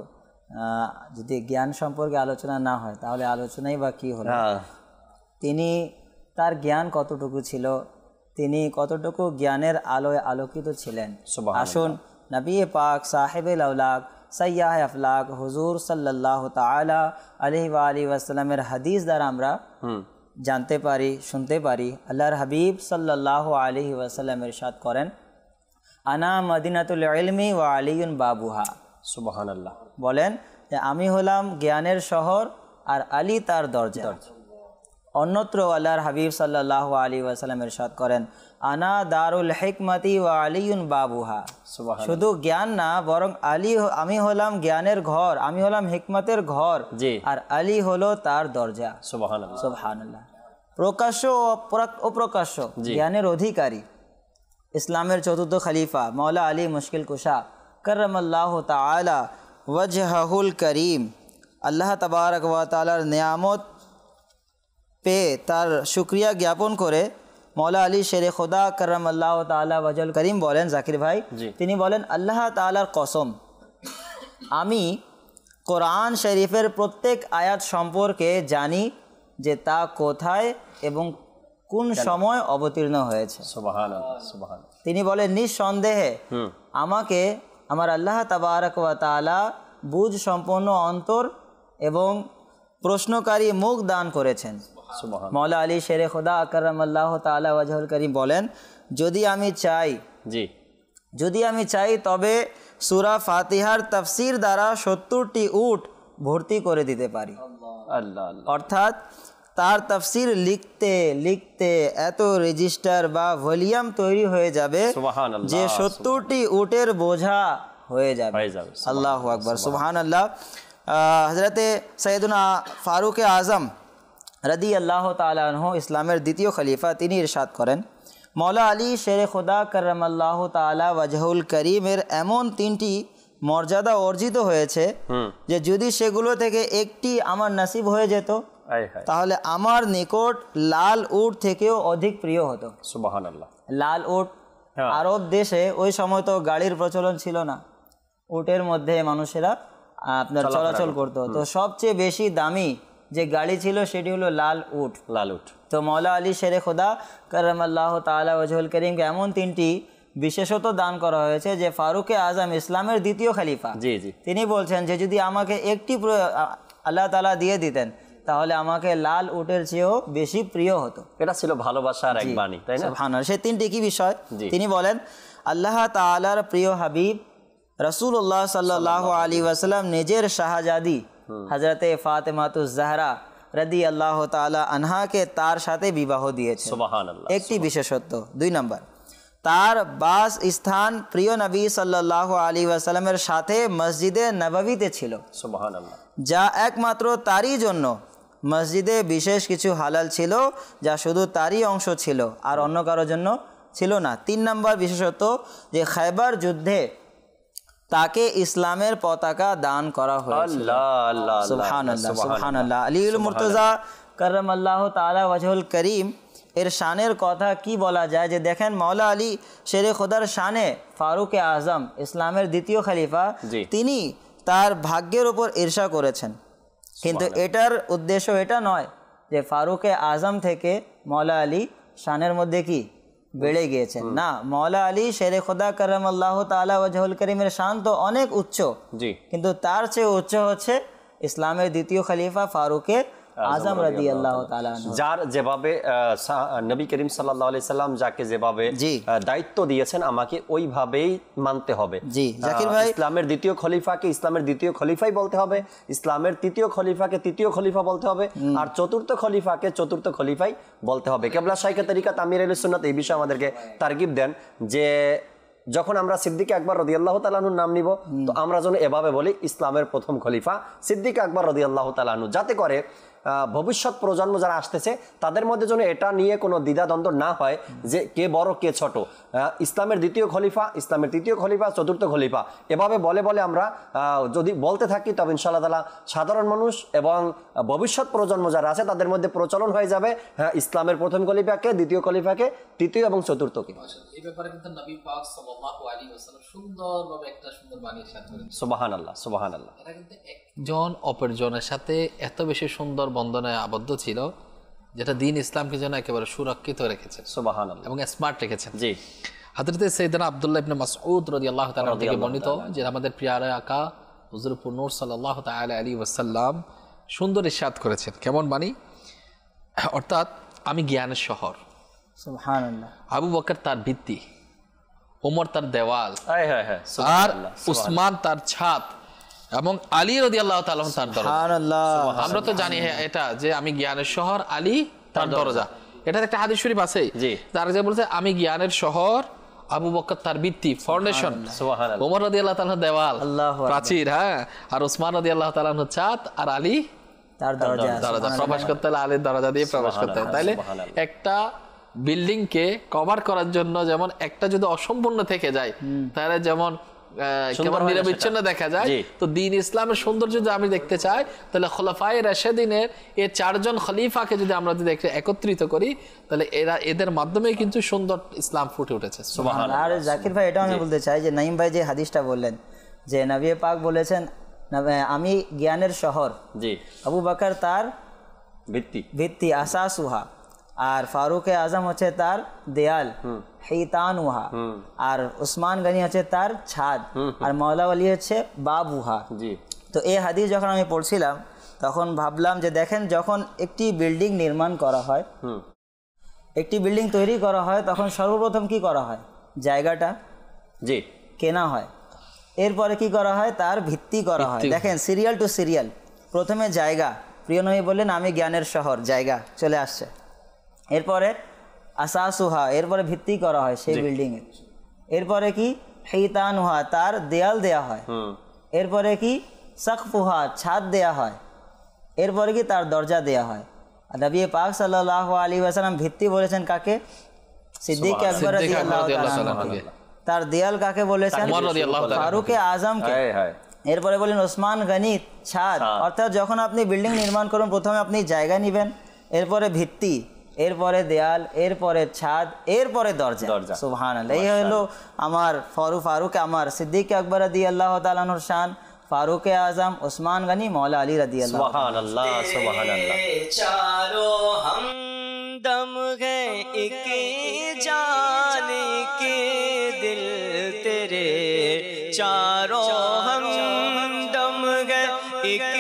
যদি জ্ঞান সম্পর্কে আলোচনা না হয় তাহলে আলোচনাই বা কী হলো। তিনি তার জ্ঞান কতটুকু ছিল, তিনি কতটুকু জ্ঞানের আলোয় আলোকিত ছিলেন। আসুন নবী পাক সাহেবুল আওলাক সাইয়াহ আফলাক হুজুর সাল্লাল্লাহু তাআলা আলাইহি ওয়া আলিহি ওয়াসাল্লামের হাদিস দ্বারা আমরা জানতে পারি, শুনতে পারি। আল্লাহর হাবিব সাল্লাল্লাহু আলাইহি ওয়াসাল্লাম ইরশাদ করেন, আনা মদিনাতুল ইলমি ওয়া আলিয়ুন বাবুহা। সুবহানাল্লাহ। বলেন যে আমি হলাম জ্ঞানের শহর আর আলী তার দরজা। অন্যত্র আল্লাহর হাবিব সাল্লাল্লাহু আলাইহি ওয়াসাল্লাম ইরশাদ করেন, আনা দারুল হিকমতি ওয়া আলিয়ুন বাবুহা। শুধু জ্ঞান না, বরং আমি হলাম জ্ঞানের ঘর, আমি হলাম হিকমতের ঘর, আর আলী হলো তার দরজা। সুবহানাল্লাহ সুবহানাল্লাহ। প্রকাশ্য ও অপ্রকাশ্য জ্ঞানের অধিকারী ইসলামের চতুর্থ খলিফা মাওলা আলী মুশকিল কুশা কররামাল্লাহু তাআলা ওয়াজহুল করিম, আল্লাহ তাবারক ওয়া তাআলার নিয়ামত পেয়ে তার শুকরিয়া জ্ঞাপন করে মাওলা আলী শেরে খোদা কররামাল্লাহু তাআলা ওয়াজহুল করিম বলেন, জাকির ভাই তিনি বলেন, আল্লাহ তাআলার কসম, আমি কোরআন শরীফের প্রত্যেক আয়াত সম্পর্কে জানি যে তা কোথায় এবং কোন সময় অবতীর্ণ হয়েছে। সুবহানাল্লাহ সুবহানাল্লাহ। তিনি বলেন, নিঃসন্দেহে আমাকে আমার আল্লাহ তাবারক ওয়া তাআলা বুঝ সম্পন্ন অন্তর এবং প্রশ্নকারী মুখ দান করেছেন। মাওলা আলী শেরে খোদা কররামাল্লাহু তাআলা ওয়াজহুল করিম বলেন, যদি আমি চাই তবে সূরা ফাতিহার তাফসীর দ্বারা 70টি উট ভর্তি করে দিতে পারি। অর্থাৎ তার তাফসীর লিখতে লিখতে এত রেজিস্টার বা ভলিউম তৈরি হয়ে যাবে যে 70টি উটের বোঝা হয়ে যাবে। আল্লাহু আকবার, সুবহানাল্লাহ। হযরতে সৈয়দনা ফারুক আজম রাদি আল্লাহ তাআলা আনহু ইসলামের দ্বিতীয় খলিফা, তিনি ইরশাদ করেন, মাওলা আলী শেরে খোদা কররামাল্লাহু তাআলা ওয়াজহুল করিমের এমন 3টি মর্যাদা অর্জিত হয়েছে যে যদি সেগুলো থেকে একটি আমার নসিব হয়ে যেত তাহলে আমার নিকট লাল উট থেকেও অধিক প্রিয় হতো। সুবহানাল্লাহ। লাল উট, আরব দেশে ওই সময় তো গাড়ির প্রচলন ছিল না, উটের মধ্যে মানুষেরা আপনার চলাচল করতো। তো সবচেয়ে বেশি দামি যে গাড়ি ছিল সেটি হলো লাল উট। তো মাওলা আলী শেরে খোদা কররামাল্লাহু তাআলা ওয়াজহুল করিমকে এমন 3টি বিশেষত দান করা হয়েছে যে ফারুকে আজম ইসলামের দ্বিতীয় খলিফা, তিনি বলছেন যে যদি আমাকে একটি আল্লাহ তাআলা দিয়ে দিতেন তাহলে আমাকে লাল উটের চেয়েও বেশি প্রিয় হতো। এটা ছিল ভালোবাসার এক বাণী, তাই না? সুবহানাল্লাহ। সেই 3টি কি বিষয়? তিনি বলেন, আল্লাহ তাআলার প্রিয় হাবিব রাসূলুল্লাহ সাল্লাল্লাহু আলাইহি ওয়াসাল্লাম নিজের শাহজাদি হযরতে ফাতেমাতুজ জাহরা রাদিয়াল্লাহু তাআলা আনহাকে তার সাথে বিবাহ দিয়েছে। সুবহানাল্লাহ। একটি বিশেষত্ব। 2 নম্বর, তার বাস স্থান প্রিয় নবী সাল্লাল্লাহু আলাইহি ওয়াসাল্লামের সাথে মসজিদে নববীতে ছিল। সুবহানাল্লাহ। যা একমাত্র তারই জন্য মসজিদে বিশেষ কিছু হালাল ছিল যা শুধু তারই অংশ ছিল আর অন্য কারোর জন্য ছিল না। 3 নম্বর বিশেষত যে খায়বার যুদ্ধে তাকে ইসলামের পতাকা দান করা হয়েছিল। সুবহানাল্লাহ সুবহানাল্লাহ। আলীউল মুর্তজা কররামাল্লাহু তাআলা ওয়াজহুল করিম এর শানের কথা কি বলা যায় যে দেখেন, মাওলা আলী শেরে খোদার শানে ফারুক আজম ইসলামের দ্বিতীয় খলিফা, তিনি তার ভাগ্যের উপর ঈর্ষা করেছেন, কিন্তু এটার উদ্দেশ্য এটা নয় যে ফারুক আজম থেকে মাওলা আলী শানের মধ্যে কি বেড়ে গিয়েছেন। না, মাওলা আলী শেরে খোদা কররামাল্লাহু তাআলা ওয়াজহুল করিমের শান তো অনেক উচ্চ, কিন্তু তার চেয়ে উচ্চ হচ্ছে ইসলামের দ্বিতীয় খলিফা ফারুকে আজম রাদিয়াল্লাহু তাআলা আনহু, যার যেভাবে নবী করিম সাল্লাল্লাহু আলাইহি সাল্লাম যাকে যেভাবে দায়িত্ব দিয়েছেন আমাকে ওইভাবেই মানতে হবে। জি জাকির ভাই, ইসলামের দ্বিতীয় খলিফাকে ইসলামের দ্বিতীয় খলিফাই বলতে হবে, ইসলামের তৃতীয় খলিফাকে তৃতীয় খলিফা বলতে হবে, আর চতুর্থ খলিফাকে চতুর্থ খলিফাই বলতে হবে। কেবলা শাইখে তরিকাত আমির আহলে সুন্নাত এই বিষয়ে আমাদেরকে তারগিব দেন যে যখন আমরা সিদ্দিক আকবর রাদিয়াল্লাহু তাআলা আনহুর নাম নিব তো আমরা যেন এভাবে বলি ইসলামের প্রথম খলিফা সিদ্দিক আকবর রাদিয়াল্লাহু তাআলা আনহু, যাতে করে ভবিষ্যৎ প্রজন্ম যারা আসতেছে তাদের মধ্যে যেন এটা নিয়ে কোনো দ্বিধাদ্বন্দ্ব না হয় যে কে বড় কে ছোট, ইসলামের দ্বিতীয় খলিফা, ইসলামের তৃতীয় খলিফা, চতুর্থ খলিফা, এভাবে বলে বলে আমরা যদি বলতে থাকি তবে ইনশাআল্লাহ তাআলা সাধারণ মানুষ এবং ভবিষ্যৎ প্রজন্ম যারা আছে তাদের মধ্যে প্রচলন হয়ে যাবে হ্যাঁ ইসলামের প্রথম খলিফাকে, দ্বিতীয় খলিফাকে, তৃতীয় এবং চতুর্থকে। এই ব্যাপারে কিন্তু নবী পাক সাল্লাল্লাহু আলাইহি ওয়াসাল্লাম সুন্দরভাবে একটা সুন্দর বাণী ইরশাদ করেছেন। সুবহানাল্লাহ, সুবহানাল্লাহ। এটা কিন্তু একজন অপরজনের সাথে এত বেশি সুন্দর বন্ধনে আবদ্ধ ছিল যেটা দ্বীন ইসলামকে যেন একেবারে সুরক্ষিত রেখেছেন, সুবহানাল্লাহ, এবং স্মার্ট রেখেছেন। জি। হযরত সাইয়েদনা আব্দুল্লাহ ইবনে মাসউদ রাদিয়াল্লাহু তাআলা থেকে বর্ণিত যে আমাদের প্রিয় আকা হুজুর নূর সাল্লাল্লাহু তাআলা আলাইহি ওয়াসাল্লাম সুন্দর ইরশাদ করেছেন। কেমন বাণী? অর্থাৎ আমি জ্ঞানের শহর, সুবহানাল্লাহ, আবু বকর তার ভিত্তি, ওমর তার দেওয়াল, আর উসমান তার ছাদ, এবং আলী রাদিয়াল্লাহু তাআলা তার দরজা। আমরা তো জানি এটা যে আমি জ্ঞানের শহর, আলী তার দরজা। এটা একটা হাদিস শরীফ আছে তার যে বলছে আমি জ্ঞানের শহর, আবু বকর তার ভিত্তি, ফাউন্ডেশন, ওমর রাদিয়াল্লাহু তাআলা দেওয়াল, প্রাচীর, হ্যাঁ, আর উসমান রাদিয়াল্লাহু তাআলা ছাদ, আর আলী তার দরজা। প্রবেশ করতে হলে আলীর দরজা দিয়ে প্রবেশ করতে হয়। তাইলে একটা বিল্ডিং কে কভার করার জন্য যেমন একটা যদি অসম্পূর্ণ থেকে যায় তাহলে যেমন কেমন নিরবিচ্ছিন্ন দেখা যায়, তো দ্বীন ইসলামের সৌন্দর্য যদি আমি দেখতে চাই তাহলে খোলাফায়ে রাশেদিনের এই 4 জন খলিফাকে যদি আমরা যদি একত্রিত করি তাহলে এদের মাধ্যমে কিন্তু সুন্দর ইসলাম ফুটে উঠেছে। সুবহানাল্লাহ। আর জাকির ভাই এটাও আমি বলতে চাই যে নাইম ভাই যে হাদিসটা বললেন যে নবী পাক বলেছেন আমি জ্ঞানের শহর, জি, আবু বকর তার ভিত্তি আসাসুহা, আর ফারুকে আজম হচ্ছে তার দেয়াল হিতানুহা, আর উসমান গনি হচ্ছে তার ছাদ, আর মাওলা আলী হচ্ছে বাবুহা। তো এই হাদিস যখন আমি পড়ছিলাম তখন ভাবলাম যে দেখেন যখন একটি বিল্ডিং নির্মাণ করা হয়, একটি বিল্ডিং তৈরি করা হয় তখন সর্বপ্রথম কি করা হয়, জায়গাটা কেনা হয়, এরপরে কি করা হয়, তার ভিত্তি করা হয়। দেখেন সিরিয়াল টু সিরিয়াল, প্রথমে জায়গা, প্রিয় নবী বললেন আমি জ্ঞানের শহর, জায়গা চলে আসছে, এরপরে আসাসুহা, এরপরে ভিত্তি করা হয় সেই বিল্ডিং এর, এরপরে কি হিতানুহা, তার দেয়াল দেয়া হয়, এরপরে কি সাকফুহা, ছাদ দেয়া হয়, এরপরে কি তার দরজা দেয়া হয়। আর নবী পাক সাল্লাল্লাহু আলাইহি ওয়াসাল্লাম ভিত্তি বলেছেন কাকে, সিদ্দিক আকবর রাদিয়াল্লাহু তাআলা, তার দেয়াল কাকে বলেছেন, ফারুকে আজমকে, এরপরে বলেন ওসমান গনি ছাদ। অর্থাৎ যখন আপনি বিল্ডিং নির্মাণ করুন প্রথমে আপনি জায়গা নেবেন, এরপরে ভিত্তি, এরপরে দেয়াল, এরপরে ছাদ, এরপরে দরজা। সুবহানাল্লাহ। এই হলো আমার ফারুক আমার সিদ্দিক আকবর রাদিয়াল্লাহু তাআলা আনহুর শান, ফারুকে আজম, ওসমান গনি, মৌলা আলী রাদিয়াল্লাহু। সুবহানাল্লাহ, সুবহানাল্লাহ। चारों हमदम है एक जान के दिल तेरे, चारों हमदम है एक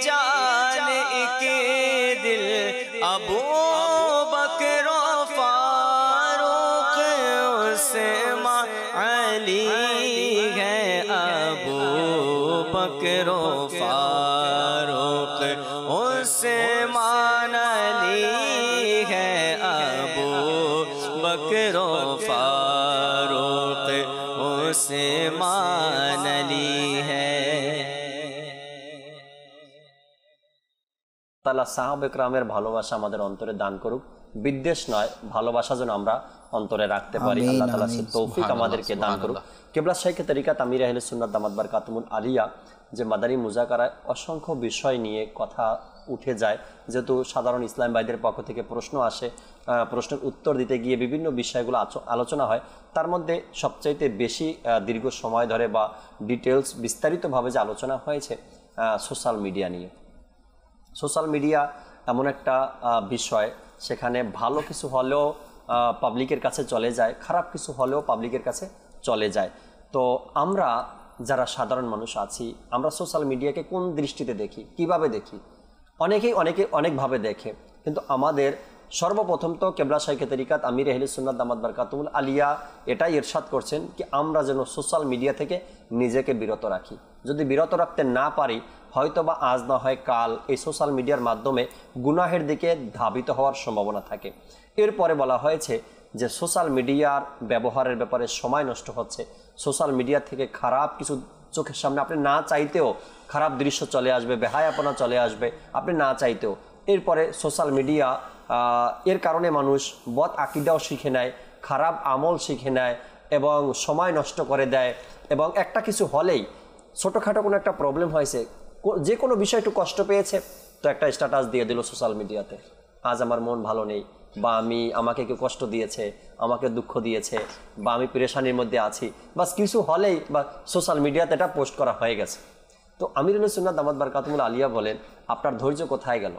जान के दिल, अबू बकर फारूक उस्मान अली है, अबू बकर फारूक उस्मान अली है, अबू बकर फारूक उस्मान अली है। তাআলা সাহাবা ইকরামের ভালোবাসা আমাদের অন্তরে দান করুক, বিদ্বেষ নয় ভালোবাসা যেন আমরা অন্তরে রাখতে পারি, আল্লাহ তাআলা সে তৌফিক আমাদেরকে দান করুক। কিবলা শাইখে তরিকাত আমির আহলে সুন্নাত দামাত বারকাতুহুল আলিয়া যে মাদানী মুজাকারায় অসংখ্য বিষয় নিয়ে কথা উঠে যায়, যেহেতু সাধারণ ইসলাম ভাইদের পক্ষ থেকে প্রশ্ন আসে, প্রশ্নের উত্তর দিতে গিয়ে বিভিন্ন বিষয়গুলো আলোচনা হয়, তার মধ্যে সবচাইতে বেশি দীর্ঘ সময় ধরে বা ডিটেলস বিস্তারিতভাবে যে আলোচনা হয়েছে সোশ্যাল মিডিয়া নিয়ে। সোশ্যাল মিডিয়া এমন একটা বিষয়, সেখানে ভালো কিছু হলেও পাবলিকের কাছে চলে যায়, খারাপ কিছু হলেও পাবলিকের কাছে চলে যায়। তো আমরা যারা সাধারণ মানুষ আছি আমরা সোশ্যাল মিডিয়াকে কোন দৃষ্টিতে দেখি, কিভাবে দেখি? অনেকেই অনেকভাবে দেখে, কিন্তু আমাদের সর্বপ্রথম তো কিবলা শাইখে তরিকাত আমির আহলে সুন্নাত দামাত বারকাতুহুল আলিয়া এটাই ইরশাদ করছেন কি আমরা যেন সোশ্যাল মিডিয়া থেকে নিজেকে বিরত রাখি। যদি বিরত রাখতে না পারি হয়তোবা আজ না হয় কাল এই সোশ্যাল মিডিয়ার মাধ্যমে গুনাহের দিকে ধাবিত হওয়ার সম্ভাবনা থাকে। এরপরে বলা হয়েছে যে সোশ্যাল মিডিয়ার ব্যবহারের ব্যাপারে সময় নষ্ট হচ্ছে, সোশ্যাল মিডিয়া থেকে খারাপ কিছু চোখের সামনে, আপনি না চাইতেও খারাপ দৃশ্য চলে আসবে, বেহায়াপনা চলে আসবে, আপনি না চাইতেও। এরপরে সোশ্যাল মিডিয়া এর কারণে মানুষ বদ আকিদাও শিখে নেয়, খারাপ আমল শিখে নেয় এবং সময় নষ্ট করে দেয়। এবং একটা কিছু হলেই, ছোটোখাটো কোনো একটা প্রবলেম হয়েছে, যে কোনো বিষয় একটু কষ্ট পেয়েছে, তো একটা স্ট্যাটাস দিয়ে দিল সোশ্যাল মিডিয়াতে, আজ আমার মন ভালো নেই, বা আমাকে কেউ কষ্ট দিয়েছে, আমাকে দুঃখ দিয়েছে, বা আমি পেরেশানির মধ্যে আছি, বাস কিছু হলেই বা সোশ্যাল মিডিয়াতে এটা পোস্ট করা হয়ে গেছে। তো আমিরুল সুন্নাত দামাত বারকাতুহুল আলিয়া বলেন, আপনার ধৈর্য কোথায় গেল,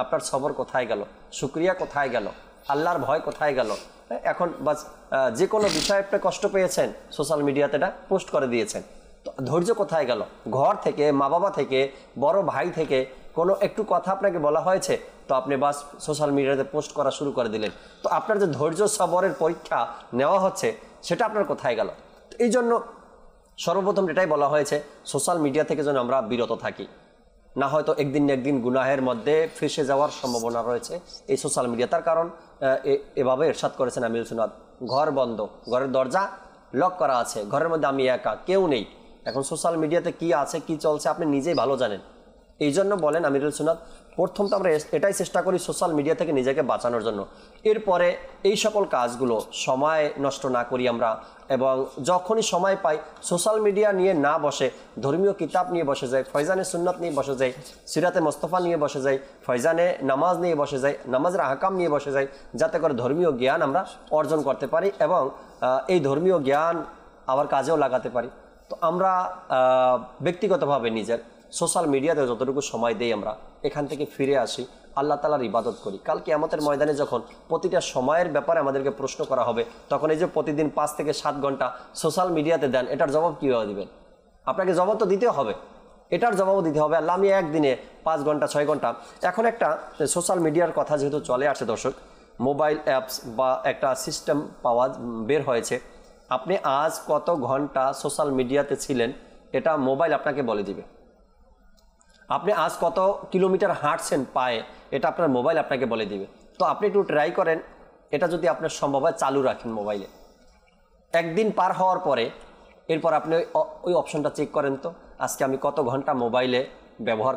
আপনার সবর কোথায় গেল, শুকরিয়া কোথায় গেল, আল্লাহর ভয় কোথায় গেল? এখন বাস যে কোনো বিষয়ে আপনি কষ্ট পেয়েছেন, সোশ্যাল মিডিয়াতে এটা পোস্ট করে দিয়েছেন, তো ধৈর্য কোথায় গেল? ঘর থেকে, মা বাবা থেকে, বড় ভাই থেকে কোনো একটু কথা আপনাকে বলা হয়েছে, তো আপনি বাস সোশ্যাল মিডিয়াতে পোস্ট করা শুরু করে দিলেন। তো আপনার যে ধৈর্য সবরের পরীক্ষা নেওয়া হচ্ছে, সেটা আপনার কোথায় গেল? এই জন্য সর্বপ্রথম এটাই বলা হয়েছে, সোশ্যাল মিডিয়া থেকে যেন আমরা বিরত থাকি, না হয়তো একদিন না একদিন গুনাহের মধ্যে ফেসে যাওয়ার সম্ভাবনা রয়েছে এই সোশ্যাল মিডিয়া। তার কারণ এভাবে ইরশাদ করেছেন আমিরুল সুন্নাত, ঘর বন্ধ, ঘরের দরজা লক করা আছে, ঘরের মধ্যে আমি একা, কেউ নেই। এখন সোশ্যাল মিডিয়াতে কি আছে, কি চলছে, আপনি নিজেই ভালো জানেন। এই জন্য বলেন আমিরুল সুন্নাত, প্রথম তো আমরা এটাই চেষ্টা করি সোশ্যাল মিডিয়া থেকে নিজেকে বাঁচানোর জন্য। এরপরে এই সকল কাজগুলো সময় নষ্ট না করি আমরা, এবং যখনই সময় পাই সোশ্যাল মিডিয়া নিয়ে না বসে ধর্মীয় কিতাব নিয়ে বসে যায়, ফয়জানে সুন্নাত নিয়ে বসে যায়, সিরাতে মোস্তফা নিয়ে বসে যায়, ফয়জানে নামাজ নিয়ে বসে যায়, নামাজের আহকাম নিয়ে বসে যায়, যাতে করে ধর্মীয় জ্ঞান আমরা অর্জন করতে পারি এবং এই ধর্মীয় জ্ঞান আবার কাজেও লাগাতে পারি। তো আমরা ব্যক্তিগতভাবে নিজের সোশ্যাল মিডিয়াতে যতটুকু সময় দেই, আমরা এখান থেকে ফিরে আসি, আল্লাহ তাআলার ইবাদত করি। কাল কিয়ামতের ময়দানে যখন প্রতিটা সময়ের ব্যাপারে আমাদেরকে প্রশ্ন করা হবে, তখন এই যে প্রতিদিন 5 থেকে 7 ঘন্টা সোশ্যাল মিডিয়াতে দেন, এটার জবাব কীভাবে দিবেন? আপনাকে জবাব তো দিতে হবে, এটার জবাবও দিতে হবে। আল্লাহ, আমি একদিনে 5 ঘন্টা 6 ঘন্টা। এখন একটা সোশ্যাল মিডিয়ার কথা যেহেতু চলে আসছে দর্শক, মোবাইল অ্যাপস বা একটা সিস্টেম বের হয়েছে, আপনি আজ কত ঘন্টা সোশ্যাল মিডিয়াতে ছিলেন এটা মোবাইল আপনাকে বলে দিবে। আপনি আজ কত কিলোমিটার হাঁটছেন পায়ে, এটা আপনার মোবাইল আপনাকে বলে দিবে। তো আপনি একটু ট্রাই করেন, এটা যদি আপনার সম্ভব হয় চালু রাখেন মোবাইলে। একদিন পার হওয়ার পরে এরপর আপনি ওই অপশনটা চেক করেন, তো আজকে আমি কত ঘন্টা মোবাইল ব্যবহার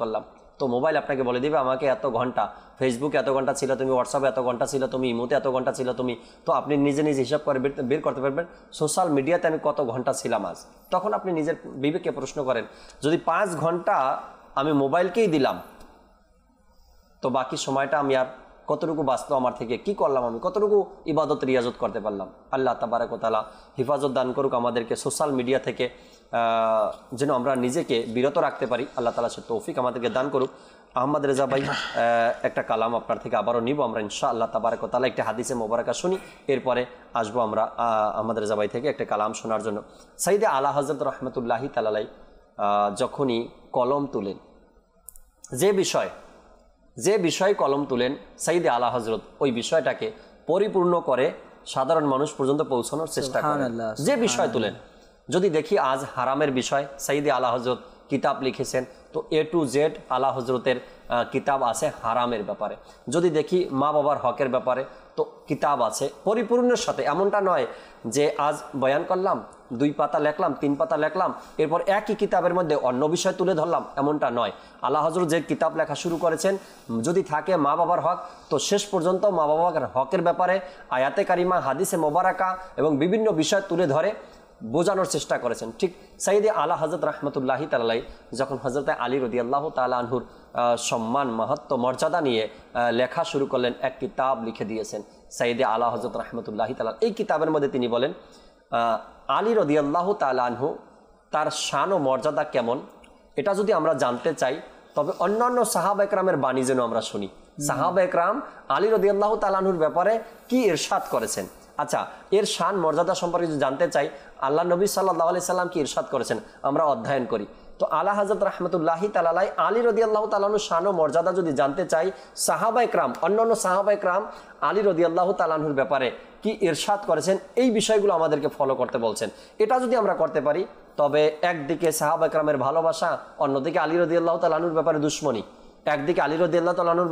করলাম। তো মোবাইল আপনাকে বলে দিবে, আমাকে এত ঘন্টা ফেসবুকে এত ঘন্টা ছিল তুমি, হোয়াটসঅ্যাপে এত ঘন্টা ছিল তুমি, ইমোতে এত ঘন্টা ছিল তুমি। তো আপনি নিজে নিজে হিসাব করে বের করতে পারবেন সোশ্যাল মিডিয়াতে আমি কত ঘন্টা ছিলাম আজ। তখন আপনি নিজের বিবেককে প্রশ্ন করেন, যদি 5 ঘন্টা আমি মোবাইলকেই দিলাম, তো বাকি সময়টা আমি আর কতটুকু বাঁচলো আমার থেকে, কি করলাম আমি, কতটুকু ইবাদত রিয়াজত করতে পারলাম। আল্লাহ তাবারক ওয়া তাআলা হিফাজত দান করুক আমাদেরকে সোশ্যাল মিডিয়া থেকে, যেন আমরা নিজেকে বিরত রাখতে পারি। আল্লাহ তাআলা সে তৌফিক আমাদেরকে দান করুক। আহমদ রেজা ভাই, একটা কালাম আপনার থেকে আবারও নিব আমরা ইনশাআল্লাহ তাবারক ওয়া তাআলা। একটা হাদিসে মোবারকা শুনি, এরপরে আসবো আমরা আহমদ রেজা ভাই থেকে একটা কালাম শোনার জন্য। সাইয়েদে আলা হযরত রহমতুল্লাহি তাআলা যখনই কলম তুলেন, যে বিষয় কলম তুলেন সাইয়েদে আলা হযরত ওই বিষয়টাকে পরিপূর্ণ করে সাধারণ মানুষ পর্যন্ত পৌঁছানোর চেষ্টা করেন। যে বিষয় তুলেন, যদি দেখি আজ হারামের বিষয়, সাইয়েদে আলা হযরত কিতাব লিখেছেন, তো A to Z আলা হযরতের কিতাব আছে হারামের ব্যাপারে। যদি দেখি মা বাবার হকের ব্যাপারে, তো কিতাব আছে পরিপূর্ণের সাথে। এমনটা নয় যে আজ বয়ান করলাম, 2 পাতা লেখলাম, 3 পাতা লেখলাম, এরপর একই কিতাবের মধ্যে অন্য বিষয় তুলে ধরলাম, এমনটা নয়। আলা হযরত যে কিতাব লেখা শুরু করেছেন, যদি থাকে মা বাবার হক, তো শেষ পর্যন্ত মা বাবার হকের ব্যাপারে আয়াতে কারিমা, হাদিসে মোবারকা এবং বিভিন্ন বিষয় তুলে ধরে বোঝানোর চেষ্টা করেছেন। ঠিক সাইয়েদে আলা হযরত রাহমাতুল্লাহি তাআলা যখন হযরত আলী রাদিয়াল্লাহু তাআলা আনহুর সম্মান, মাহাত্ম্য, মর্যাদা নিয়ে লেখা শুরু করলেন, এক কিতাব লিখে দিয়েছেন সাইয়েদে আলা হযরত রাহমাতুল্লাহি তাআলা। এই কিতাবের মধ্যে তিনি বলেন, আলী রাদিয়াল্লাহু তাআলা আনহু তার শান ও মর্যাদা কেমন, এটা যদি আমরা জানতে চাই, তবে অন্যান্য সাহাবা একরামের বাণী যেন আমরা শুনি। সাহাবা একরাম আলী রাদিয়াল্লাহু তাআলা আনহুর ব্যাপারে কি ইরশাদ করেছেন। আচ্ছা, এর শান মর্যাদা সম্পর্কে যদি জানতে চাই, আল্লাহ নবী সাল্লাল্লাহু আলাইহি সাল্লাম কি ইরশাদ করেছেন আমরা অধ্যয়ন করি। তো আলা হযরত রাহমাতুল্লাহি তাআলা আলী রাদিয়াল্লাহু তাআলা আনহুর শান ও মর্যাদা যদি জানতে চাই, সাহাবা একরাম, অন্যান্য সাহাবা একরাম আলী রাদিয়াল্লাহু তাআলা আনহুর ব্যাপারে কি ইরশাদ করেছেন, এই বিষয়গুলো আমাদেরকে ফলো করতে বলছেন। এটা যদি আমরা করতে পারি, তবে একদিকে সাহাবা একরামের ভালোবাসা, অন্যদিকে আলী রাদিয়াল্লাহু তাআলা আনহুর ব্যাপারে দুশমনী। একদিকে আলী রাদিয়াল্লাহু তাআলা আনহুর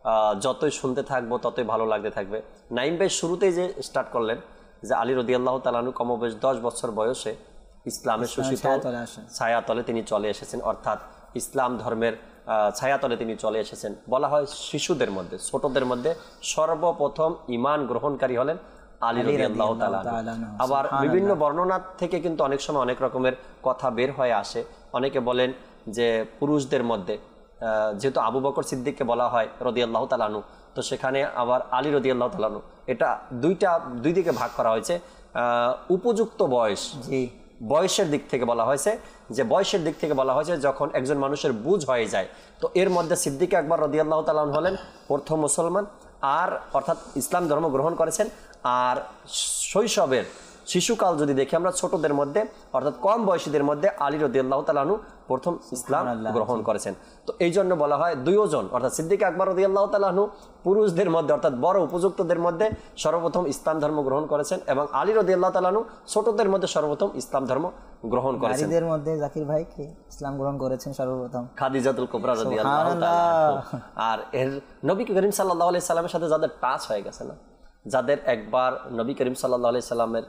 যতই শুনতে থাকবো ততই ভালো লাগতে থাকবে। নাইম ভাই শুরুতেই যে স্টার্ট করলেন যে আলী রাদিয়াল্লাহু তাআলা আনহু কমবেশ 10 বছর বয়সে ইসলামের সুশীতল ছায়াতলে তিনি চলে এসেছেন, অর্থাৎ ইসলাম ধর্মের ছায়াতলে তিনি চলে এসেছেন। বলা হয় শিশুদের মধ্যে, ছোটদের মধ্যে সর্বপ্রথম ঈমান গ্রহণকারী হলেন আলী রাদিয়াল্লাহু তাআলা। আবার বিভিন্ন বর্ণনা থেকে কিন্তু অনেক সময় অনেক রকমের কথা বের হয়ে আসে। অনেকে বলেন যে পুরুষদের মধ্যে যেহেতু আবু বকর সিদ্দিককে বলা হয় রাদিয়াল্লাহু তাআলা আনহু, তো সেখানে আবার আলী রাদিয়াল্লাহু তাআলা আনহু, এটা দুই দিকে ভাগ করা হয়েছে। উপযুক্ত বয়স, বয়সের দিক থেকে বলা হয়েছে, যে বয়সের দিক থেকে বলা হয়েছে যখন একজন মানুষের বুঝ হয়ে যায়, তো এর মধ্যে সিদ্দিক আকবর রাদিয়াল্লাহু তাআলা আনহু হলেন প্রথম মুসলমান, আর অর্থাৎ ইসলাম ধর্ম গ্রহণ করেছেন। আর শৈশবের শিশুকাল যদি দেখি আমরা, ছোটদের মধ্যে অর্থাৎ কম বয়সীদের মধ্যে আলী রাদিয়াল্লাহু তাআলা আনহু প্রথম ইসলাম গ্রহণ করেছেন। তো এই জন্য বলা হয় দুইজন, অর্থাৎ সিদ্দিক আকবর রাদিয়াল্লাহু তাআলা আনহু পুরুষদের মধ্যে অর্থাৎ বড় উপযুক্তদের মধ্যে সর্বপ্রথম ইসলাম ধর্ম গ্রহণ করেছেন, এবং আলী রাদিয়াল্লাহু তাআলা আনহু ছোটদের মধ্যে সর্বপ্রথম ইসলাম ধর্ম গ্রহণ করেছেন। নারীদের মধ্যে জাকির ভাই কি ইসলাম গ্রহণ করেছেন সর্বপ্রথম? খাদিজাতুল কুবরা রাদিয়াল্লাহু তাআলা। আর এর নবী করিম সাল্লাল্লাহু আলাইহি সাল্লামের সাথে যাদের টাচ হয়ে গেছে না, যাদের একবার নবী করিম সাল্লাল্লাহু আলাইহি সাল্লামের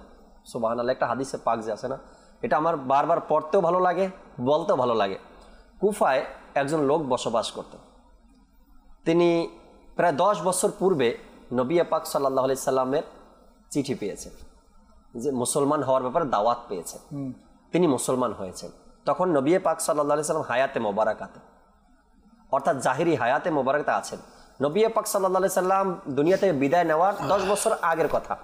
সুবহানাল্লাহ একটা হাদিসে পাক যে আছে না, এটা আমার বারবার পড়তেও ভালো লাগে, বলতেও ভালো লাগে। কুফায় একজন লোক বসবাস করতেন, তিনি প্রায় 10 বছর পূর্বে নবী পাক সাল্লাল্লাহু আলাইহি সাল্লামের চিঠি পেয়েছেন, যে মুসলমান হওয়ার ব্যাপারে দাওয়াত পেয়েছেন, তিনি মুসলমান হয়েছেন। তখন নবী পাক সাল্লাল্লাহু আলাইহি সাল্লাম হায়াতে মোবারকাতে, অর্থাৎ জাহিরি হায়াতে মোবারকাতে আছেন। নবী পাক সাল্লাল্লাহু আলাইহি সাল্লাম দুনিয়া থেকে বিদায় নেওয়ার 10 বছর আগের কথা।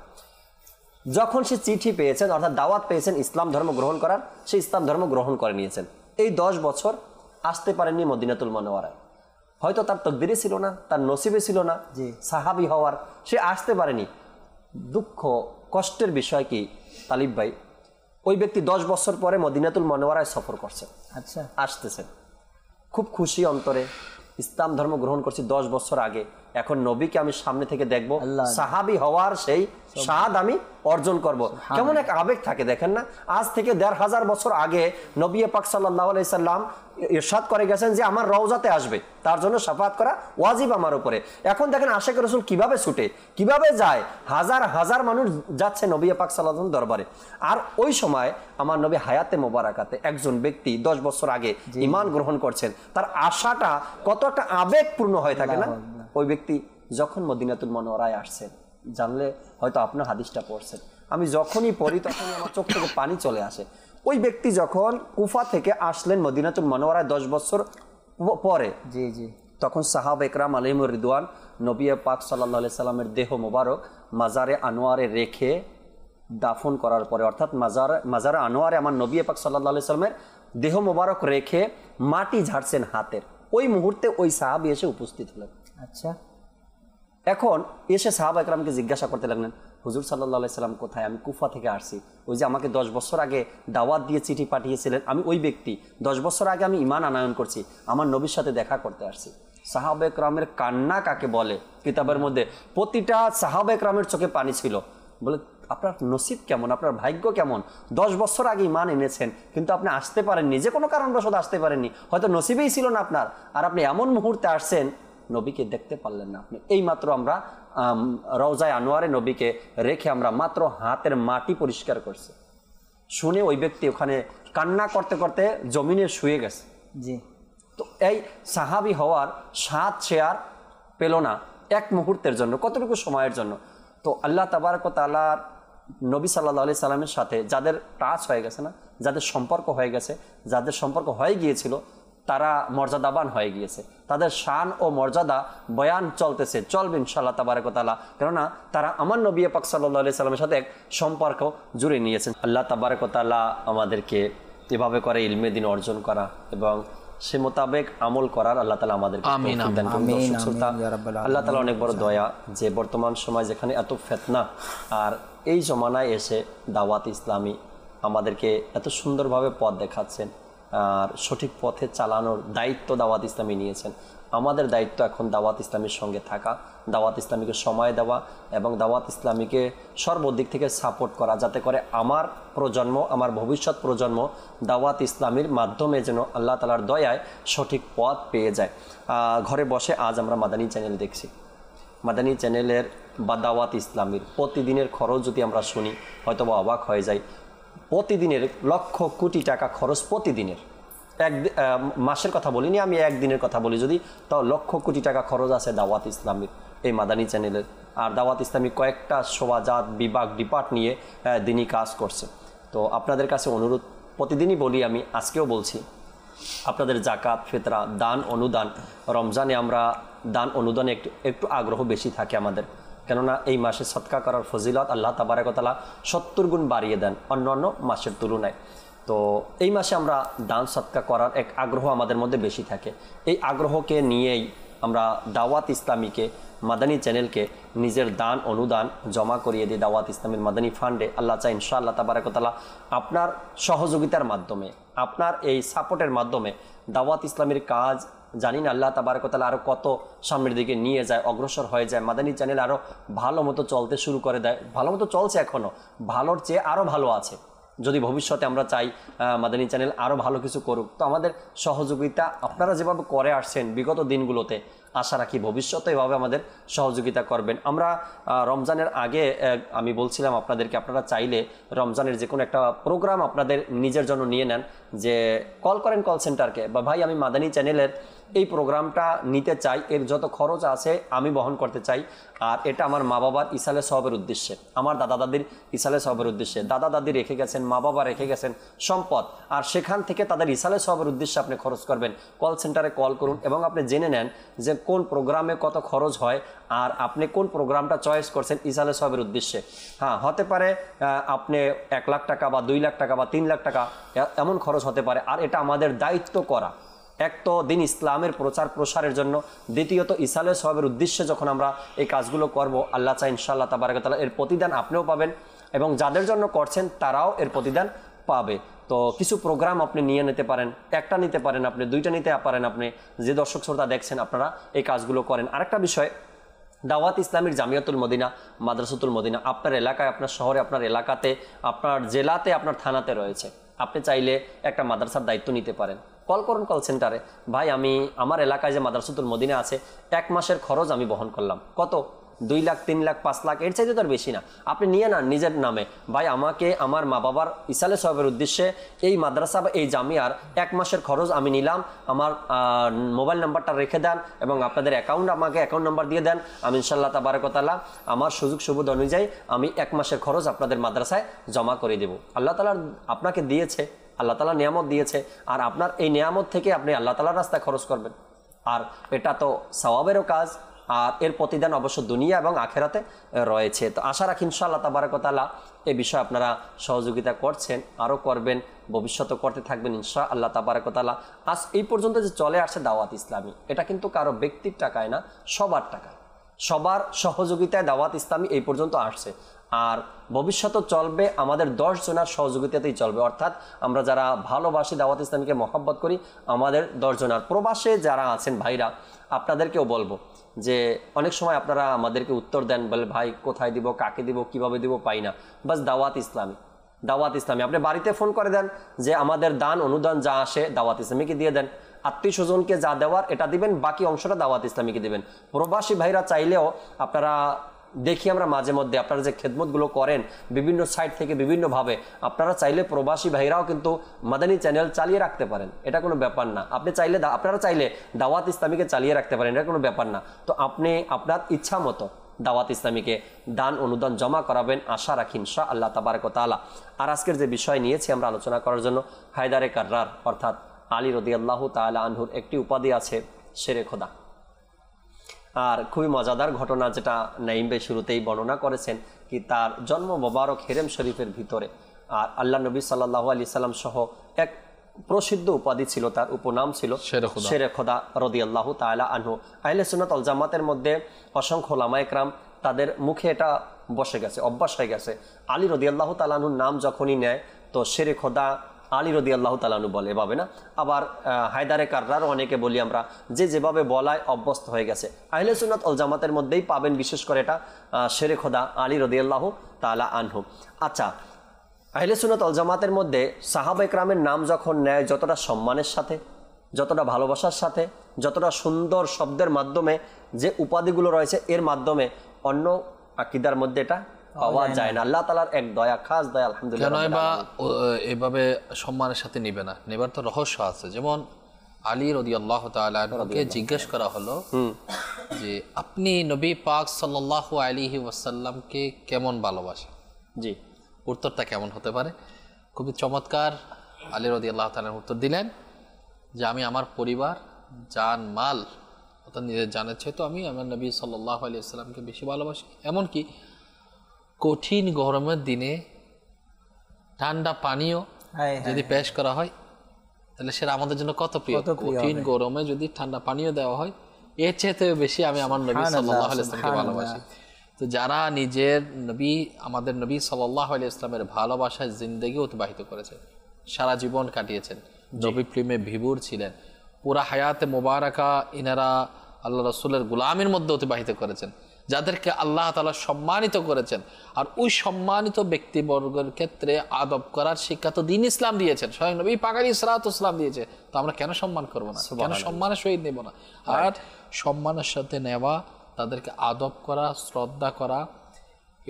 যখন সে চিঠি পেয়েছেন অর্থাৎ দাওয়াত পেয়েছেন ইসলাম ধর্ম গ্রহণ করার, সে ইসলাম ধর্ম গ্রহণ করে নিয়েছেন। এই 10 বছর আসতে পারেননি মদিনাতুল মুনাওয়ারায়, হয়তো তার তকদিরে ছিল না, তার নসিবে ছিল না সাহাবী হওয়ার, সে আসতে পারেনি। দুঃখ কষ্টের বিষয় কি তালিব ভাই, ওই ব্যক্তি 10 বছর পরে মদিনাতুল মুনাওয়ারায় সফর করছেন, আচ্ছা আসতেছেন, খুব খুশি অন্তরে, ইসলাম ধর্ম গ্রহণ করছি 10 বছর আগে, এখন নবীকে আমি সামনে থেকে দেখবো, সাহাবী হওয়ার সেই স্বাদ আমি অর্জন করব। কেমন এক আবেগ থাকে দেখেন না। আজ থেকে 1500 বছর আগে নবী পাক সাল্লাল্লাহু আলাইহি সাল্লাম ইরশাদ করে গেছেন যে আমার রওজাতে আসবে, তার জন্য শাফাত করা ওয়াজিব আমার উপরে। এখন দেখেন আশিক রাসূল কিভাবে ছুটে, কিভাবে যায়, হাজার হাজার মানুষ যাচ্ছে নবী পাক সাল্লাল্লাহু আলাইহি ওয়াসাল্লাম দরবারে। আর ওই সময় আমার নবী হায়াতে মোবারকাতে একজন ব্যক্তি 10 বছর আগে ঈমান গ্রহণ করছেন, তার আশাটা কত একটা আবেগপূর্ণ হয়ে থাকে না। ওই ব্যক্তি যখন মদিনাতুল মুনাওয়ারায় আসছেন, জানলে হয়তো আপনার হাদিসটা পড়ছেন, আমি যখনই পড়ি তখনই আমার চোখ থেকে পানি চলে আসে। ওই ব্যক্তি যখন কুফা থেকে আসলেন মদিনাতুল মুনাওয়ারায় 10 বছর পরে, তখন সাহাবা ইকরাম আলাইহিমুর রিদওয়ান নবী পাক সাল্লাল্লাহু আলাইহি সাল্লামের দেহ মোবারক মাজারে আনোয়ারে রেখে দাফন করার পরে, অর্থাৎ মাজারে আনোয়ারে আমার নবী পাক সাল্লাল্লাহু আলাইহি সাল্লামের দেহ মোবারক রেখে মাটি ঝাড়ছেন হাতের, ওই মুহূর্তে ওই সাহাবী এসে উপস্থিত হলেন। আচ্ছা, এখন এসে সাহাবা ইকরামকে জিজ্ঞাসা করতে লাগলেন, হুজুর সাল্লাল্লাহু আলাইহি সাল্লাম কোথায়? আমি কুফা থেকে আসছি, ওই যে আমাকে 10 বছর আগে দাওয়াত দিয়ে চিঠি পাঠিয়েছিলেন, আমি ওই ব্যক্তি, 10 বছর আগে আমি ঈমান আনয়ন করছি, আমার নবীর সাথে দেখা করতে আসছি। সাহাবা ইকরামের কান্না কাকে বলে কিতাবের মধ্যে প্রতিটা সাহাবা ইকরামের চোখে পানি ছিল। বলে আপনার নসিব কেমন, আপনার ভাগ্য কেমন, 10 বছর আগে ঈমান এনেছেন কিন্তু আপনি আসতে পারেননি, যে কোনো কারণবশত আসতে পারেননি, হয়তো নসিবেই ছিল না আপনার, আর আপনি এমন মুহূর্তে আসছেন নবীকে দেখতে পারলেন না আপনি। এই মাত্র আমরা রওজায়ে আনোয়ারে নবীকে রেখে আমরা মাত্র হাতের মাটি পরিষ্কার করছি। শুনে ওই ব্যক্তি ওখানে কান্না করতে করতে জমিনে শুয়ে গেছে। জি, তো এই সাহাবী হওয়ার স্বাদ সে আর পেল না এক মুহূর্তের জন্য, কতটুকু সময়ের জন্য। তো আল্লাহ তাবারক ওয়া তাআলার নবী সাল্লাল্লাহু আলাইহি সাল্লামের সাথে যাদের টাচ হয়ে গেছে না, যাদের সম্পর্ক হয়ে গেছে, যাদের সম্পর্ক হয়ে গিয়েছিল, তারা মর্যাদাবান হয়ে গিয়েছে, তাদের শান ও মর্যাদা বয়ান চলতেছে, চলবে ইনশাআল্লাহ তাবারক ওয়া তাআলা, কেননা তারা আমার নবী পাক সাল্লাল্লাহু আলাইহি সাল্লামের সাথে এক সম্পর্ক জুড়ে নিয়েছেন। আল্লাহ তাবারক ওয়া তাআলা আমাদেরকে এভাবে করে ইলমে দ্বীন অর্জন করা এবং সে মোতাবেক আমল করার আল্লাহ তাআলা আমাদেরকে তৌফিক দান করুন। আল্লাহ তাআলা অনেক বড় দয়া যে বর্তমান সময় যেখানে এত ফিতনা, আর এই জমানায় এসে দাওয়াত ইসলামী আমাদেরকে এত সুন্দরভাবে পথ দেখাচ্ছেন আর সঠিক পথে চালানোর দায়িত্ব দাওয়াত ইসলামী নিয়েছেন। আমাদের দায়িত্ব এখন দাওয়াত ইসলামীর সঙ্গে থাকা, দাওয়াত ইসলামীকে সময় দেওয়া এবং দাওয়াত ইসলামীকে সর্বদিক থেকে সাপোর্ট করা, যাতে করে আমার প্রজন্ম, আমার ভবিষ্যৎ প্রজন্ম দাওয়াত ইসলামীর মাধ্যমে যেন আল্লাহ তাআলার দয়ায় সঠিক পথ পেয়ে যায়। ঘরে বসে আজ আমরা মাদানী চ্যানেল দেখছি, মাদানী চ্যানেলের বা দাওয়াত ইসলামীর প্রতিদিনের খরচ যদি আমরা শুনি হয়তো বা অবাক হয়ে যাই। প্রতিদিনের লক্ষ কোটি টাকা খরচ, প্রতিদিনের, মাসের কথা বলিনি আমি, একদিনের কথা বলি যদি, তাও লক্ষ কোটি টাকা খরচ আছে দাওয়াত ইসলামীর এই মাদানী চ্যানেলের। আর দাওয়াত ইসলামী কয়েকটা শোভাজাত বিভাগ ডিপার্ট নিয়ে দিনই কাজ করছে। তো আপনাদের কাছে অনুরোধ, প্রতিদিনই বলি আমি, আজকেও বলছি, আপনাদের জাকাত, ফিতরা, দান অনুদান, রমজানে আমরা দান অনুদানে একটু আগ্রহ বেশি থাকে আমাদের, কেননা এই মাসে সদকা করার ফজিলত আল্লাহ তাবারক ওয়া তাআলা 70 গুণ বাড়িয়ে দেন অন্যান্য মাসের তুলনায়। তো এই মাসে আমরা দান সদকা করার এক আগ্রহ আমাদের মধ্যে বেশি থাকে। এই আগ্রহকে নিয়েই আমরা দাওয়াত ইসলামীকে, মাদানী চ্যানেলকে নিজের দান অনুদান জমা করিয়ে দিই দাওয়াত ইসলামীর মাদানী ফান্ডে। আল্লাহ চাই ইনশাআল্লাহ তাবারক ওয়া তাআলা আপনার সহযোগিতার মাধ্যমে, আপনার এই সাপোর্টের মাধ্যমে দাওয়াত ইসলামীর কাজ জানি না আল্লাহ তাবারক ওয়া তাআলা আরও কত সামনের দিকে নিয়ে যায়, অগ্রসর হয়ে যায়, মাদানী চ্যানেল আরও ভালো মতো চলতে শুরু করে দেয়। ভালো মতো চলছে এখনও, ভালোর চেয়ে আরও ভালো আছে। যদি ভবিষ্যতে আমরা চাই মাদানী চ্যানেল আরও ভালো কিছু করুক, তো আমাদের সহযোগিতা আপনারা যেভাবে করে আসছেন বিগত দিনগুলোতে, আশা রাখি ভবিষ্যতে এভাবে আমাদের সহযোগিতা করবেন। আমরা রমজানের আগে আমি বলছিলাম আপনাদেরকে, আপনারা চাইলে রমজানের যে কোনো একটা প্রোগ্রাম আপনাদের নিজের জন্য নিয়ে নেন, যে কল করেন কল সেন্টারকে, বা ভাই আমি মাদানী চ্যানেলের এই প্রোগ্রামটা নিতে চাই, এর যত খরচ আছে আমি বহন করতে চাই, আর এটা আমার মা বাবার ইসালে সওয়াবের উদ্দেশ্যে, আমার দাদা দাদির ইসালে সওয়াবের উদ্দেশ্যে, দাদা দাদি রেখে গেছেন, মা বাবা রেখে গেছেন সম্পদ, আর সেখান থেকে তাদের ইসালে সওয়াবের উদ্দেশ্যে আপনি খরচ করবেন। কল সেন্টারে কল করুন এবং আপনি জেনে নেন যে কোন প্রোগ্রামে কত খরচ হয়, আর আপনি কোন প্রোগ্রামটা চয়েস করছেন ইসালে সওয়াবের উদ্দেশ্যে। হ্যাঁ, হতে পারে আপনি 1 লাখ টাকা বা 2 লাখ টাকা বা 3 লাখ টাকা এমন খরচ হতে পারে, আর এটা আমাদের দায়িত্ব করা। এক তো দিন ইসলামের প্রচার প্রসারের জন্য, দ্বিতীয়ত ইসালে সওয়াবের উদ্দেশ্যে যখন আমরা এই কাজগুলো করব, আল্লাহ চাই ইনশাআল্লাহ তাবারক ওয়া তাআলা এর প্রতিদান আপনিও পাবেন এবং যাদের জন্য করছেন তারাও এর প্রতিদান পাবে। তো কিছু প্রোগ্রাম আপনি নিয়ে নিতে পারেন, একটা নিতে পারেন, আপনি 2টা নিতে পারেন, আপনি যে দর্শক শ্রোতা দেখছেন আপনারা এই কাজগুলো করেন। আরেকটা বিষয়, দাওয়াত ইসলামীর জামিয়াতুল মদিনা, মাদ্রাসাতুল মদিনা আপনার এলাকায়, আপনার শহরে, আপনার এলাকাতে, আপনার জেলাতে, আপনার থানাতে রয়েছে। আপনি চাইলে একটা মাদ্রাসার দায়িত্ব নিতে পারেন। কল করুন কল সেন্টারে, ভাই আমি আমার এলাকায় যে মাদ্রাসাতুল মদিনা আছে 1 মাসের খরচ আমি বহন করলাম, কত 2 লাখ 3 লাখ 5 লাখ, এর চাইতে তো আর বেশি না, আপনি নিয়ে নেন নিজের নামে। ভাই আমাকে আমার মা বাবার ইসালে সওয়াবের উদ্দেশ্যে এই মাদ্রাসা বা এই জামিয়ার 1 মাসের খরচ আমি নিলাম, আমার মোবাইল নাম্বারটা রেখে দেন এবং আপনাদের আমাকে অ্যাকাউন্ট নাম্বার দিয়ে দেন, আমি ইনশাআল্লাহ তাবারক ওয়া তাআলা আমার সুযোগ সুবিধা অনুযায়ী আমি 1 মাসের খরচ আপনাদের মাদ্রাসায় জমা করে দেব। আল্লাহ তাআলা আপনাকে দিয়েছে, আল্লাহ তাআলা নিয়ামত দিয়েছে, আর আপনার এই নিয়ামত থেকে আপনি আল্লাহ তাআলার রাস্তায় খরচ করবেন, আর এটা তো সওয়াবেরও কাজ, আর এর প্রতিদান অবশ্য দুনিয়া এবং আখেরাতে রয়েছে। তো আশা রাখি ইনশাআল্লাহ তাবারক ওয়া তাআলা এই বিষয়ে আপনারা সহযোগিতা করছেন, আরও করবেন, ভবিষ্যতে করতে থাকবেন ইনশাআল্লাহ তাবারক ওয়া তাআলা। আজ এই পর্যন্ত যে চলে আসছে দাওয়াত ইসলামী, এটা কিন্তু কারো ব্যক্তির টাকায় না, সবার টাকায়, সবার সহযোগিতায় দাওয়াত ইসলামী এই পর্যন্ত আসছে, আর ভবিষ্যতে চলবে আমাদের 10 জনের সহযোগিতাতেই চলবে। অর্থাৎ আমরা যারা ভালোবাসি দাওয়াত ইসলামীকে মহব্বত করি, আমাদের 10 জনের, প্রবাসে যারা আছেন ভাইরা, আপনাদেরকেও বলবো যে অনেক সময় আপনারা আমাদেরকে উত্তর দেন, বলে ভাই কোথায় দিব, কাকে দিব, কিভাবে দিব, পাই না। বাস দাওয়াত ইসলামী, দাওয়াত ইসলামী আপনি বাড়িতে ফোন করে দেন যে আমাদের দান অনুদান যা আসে দাওয়াত ইসলামীকে দিয়ে দেন, আত্মীয় স্বজনকে যা দেওয়ার এটা দিবেন, বাকি অংশটা দাওয়াত ইসলামীকে দিবেন। প্রবাসী ভাইরা চাইলেও আপনারা, দেখি আমরা মাঝে মধ্যে আপনারা যে খেদমতগুলো করেন বিভিন্ন সাইট থেকে বিভিন্নভাবে, আপনারা চাইলে প্রবাসী ভাইরাও কিন্তু মাদানী চ্যানেল চালিয়ে রাখতে পারেন, এটা কোনো ব্যাপার না। আপনি চাইলে, আপনারা চাইলে দাওয়াত ইসলামীকে চালিয়ে রাখতে পারেন, এটা কোনো ব্যাপার না। তো আপনি আপনার ইচ্ছা মতো দাওয়াত ইসলামীকে দান অনুদান জমা করাবেন, আশা রাখি ইনশাআল্লাহ তাবারক ওয়া তাআলা। আর আজকের যে বিষয় নিয়েছি আমরা আলোচনা করার জন্য, হায়দারে কাররার অর্থাৎ আলী রাদিয়াল্লাহু তাআলা আনহুর একটি উপাধি আছে শেরে খোদা। আর খুবই মজাদার ঘটনা, যেটা নাঈম ভাই শুরুতেই বর্ণনা করেছেন, কি তার জন্ম মোবারক হেরেম শরীফের ভিতরে, আর আল্লাহ নবী সাল্লাল্লাহু আলাইহি সাল্লাম সহ এক প্রসিদ্ধ উপাধি ছিল, তার উপনাম ছিল শেরে খোদা রাদিয়াল্লাহু তাআলা আনহু। আহলে সুন্নাত ওয়াল জামাতের মধ্যে অসংখ্য উলামায়ে কেরাম তাদের মুখে এটা বসে গেছে, অভ্যাস হয়ে গেছে, আলী রাদিয়াল্লাহু তাআলা আনহুর নাম যখনই নেয় তো শেরে খোদা আলী রাদিয়াল্লাহু তাআলা আনহু বলে, এভাবে না। আবার হায়দারে কাররার অনেকে বলি আমরা, যে যেভাবে বলায় অভ্যস্ত হয়ে গেছে। আহলে সুন্নাত ওয়াল জামাতের মধ্যেই পাবেন, বিশেষ করে এটা শেরে খোদা আলী রাদিয়াল্লাহু তাআলা আনহু। আচ্ছা, আহলে সুন্নাত ওয়াল জামাতের মধ্যে সাহাবা ইকরামের নাম যখন নেয়, যতটা সম্মানের সাথে, যতটা ভালোবাসার সাথে, যতটা সুন্দর শব্দের মাধ্যমে, যে উপাধিগুলো রয়েছে এর মাধ্যমে, অন্য আকীদার মধ্যে এটা পাওয়া যায় না। আল্লাহ তাআলার এক দয়া, খাস দয়া, আলহামদুলিল্লাহ। এভাবে সম্মানের সাথে নিবে না, নেবার তো রহস্য আছে। যেমন আলী রাদিয়াল্লাহু তাআলা আনহুকে জিজ্ঞেস করা হলো যে আপনি নবী পাক সাল্লাল্লাহু আলাইহি ওয়াসাল্লামকে কেমন ভালোবাসেন? জি, উত্তরটা কেমন হতে পারে? খুবই চমৎকার আলী রাদিয়াল্লাহু তাআলা উত্তর দিলেন যে আমি আমার পরিবার, জান, মাল, অর্থাৎ নিজের জানের চেয়ে তো আমি আমার নবী সাল্লাল্লাহু আলাইহি ওয়াসাল্লামকে বেশি ভালোবাসি। এমনকি কঠিন গরমের দিনে ঠান্ডা পানীয় যদি পেশ করা হয়, তাহলে সেটা আমাদের জন্য কত প্রিয়। কঠিন গরমে যদি ঠান্ডা পানীয় দেওয়া হয়, এর চেয়েতেও বেশি আমি আমার নবী সাল্লাল্লাহু আলাইহি ওয়াসাল্লামকে ভালোবাসি। তো যারা নিজের নবী, আমাদের নবী সাল্লাল্লাহু আলাইহি ওয়াসাল্লামের ভালোবাসায় জিন্দেগি অতিবাহিত করেছেন, সারা জীবন কাটিয়েছেন, নবী প্রেমে বিভোর ছিলেন, পুরা হায়াতে মোবারকা ইনারা আল্লাহ রাসূলের গোলামের মধ্যে অতিবাহিত করেছেন, যাদেরকে আল্লাহ তাআলা সম্মানিত করেছেন। আর ওই সম্মানিত ব্যক্তিবর্গের ক্ষেত্রে আদব করার শিক্ষা তো দ্বীন ইসলাম দিয়েছেন, স্বয়ং নবী পাক আলাইহিস সালাতু ওয়াসসালাম দিয়েছে। তো আমরা কেন সম্মান করব না, কেন সম্মানের সহিত নেব না? আর সম্মানের সাথে নেওয়া, তাদেরকে আদব করা, শ্রদ্ধা করা,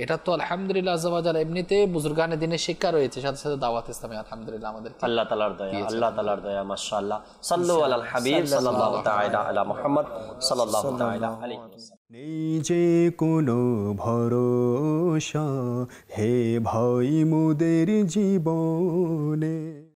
এটা তো আলহামদুলিল্লাহ আযজা ওয়া জাল্লা এমনিতে বুজুর্গানে দিনের শিক্ষা রয়েছে, সাথে সাথে দাওয়াত ইসলামে আলহামদুলিল্লাহ আমাদের আল্লাহ তাআলার দয়া, আল্লাহ তাআলার দয়া, মাশাআল্লাহ। সাল্লু আলাল হাবিব সাল্লাল্লাহু তাআলা আলা মুহাম্মদ সাল্লাল্লাহু তাআলা আলাইহি ওয়াসাল্লাম। নেই যে কোনো ভরসা হে ভাই মোদের জীবনে।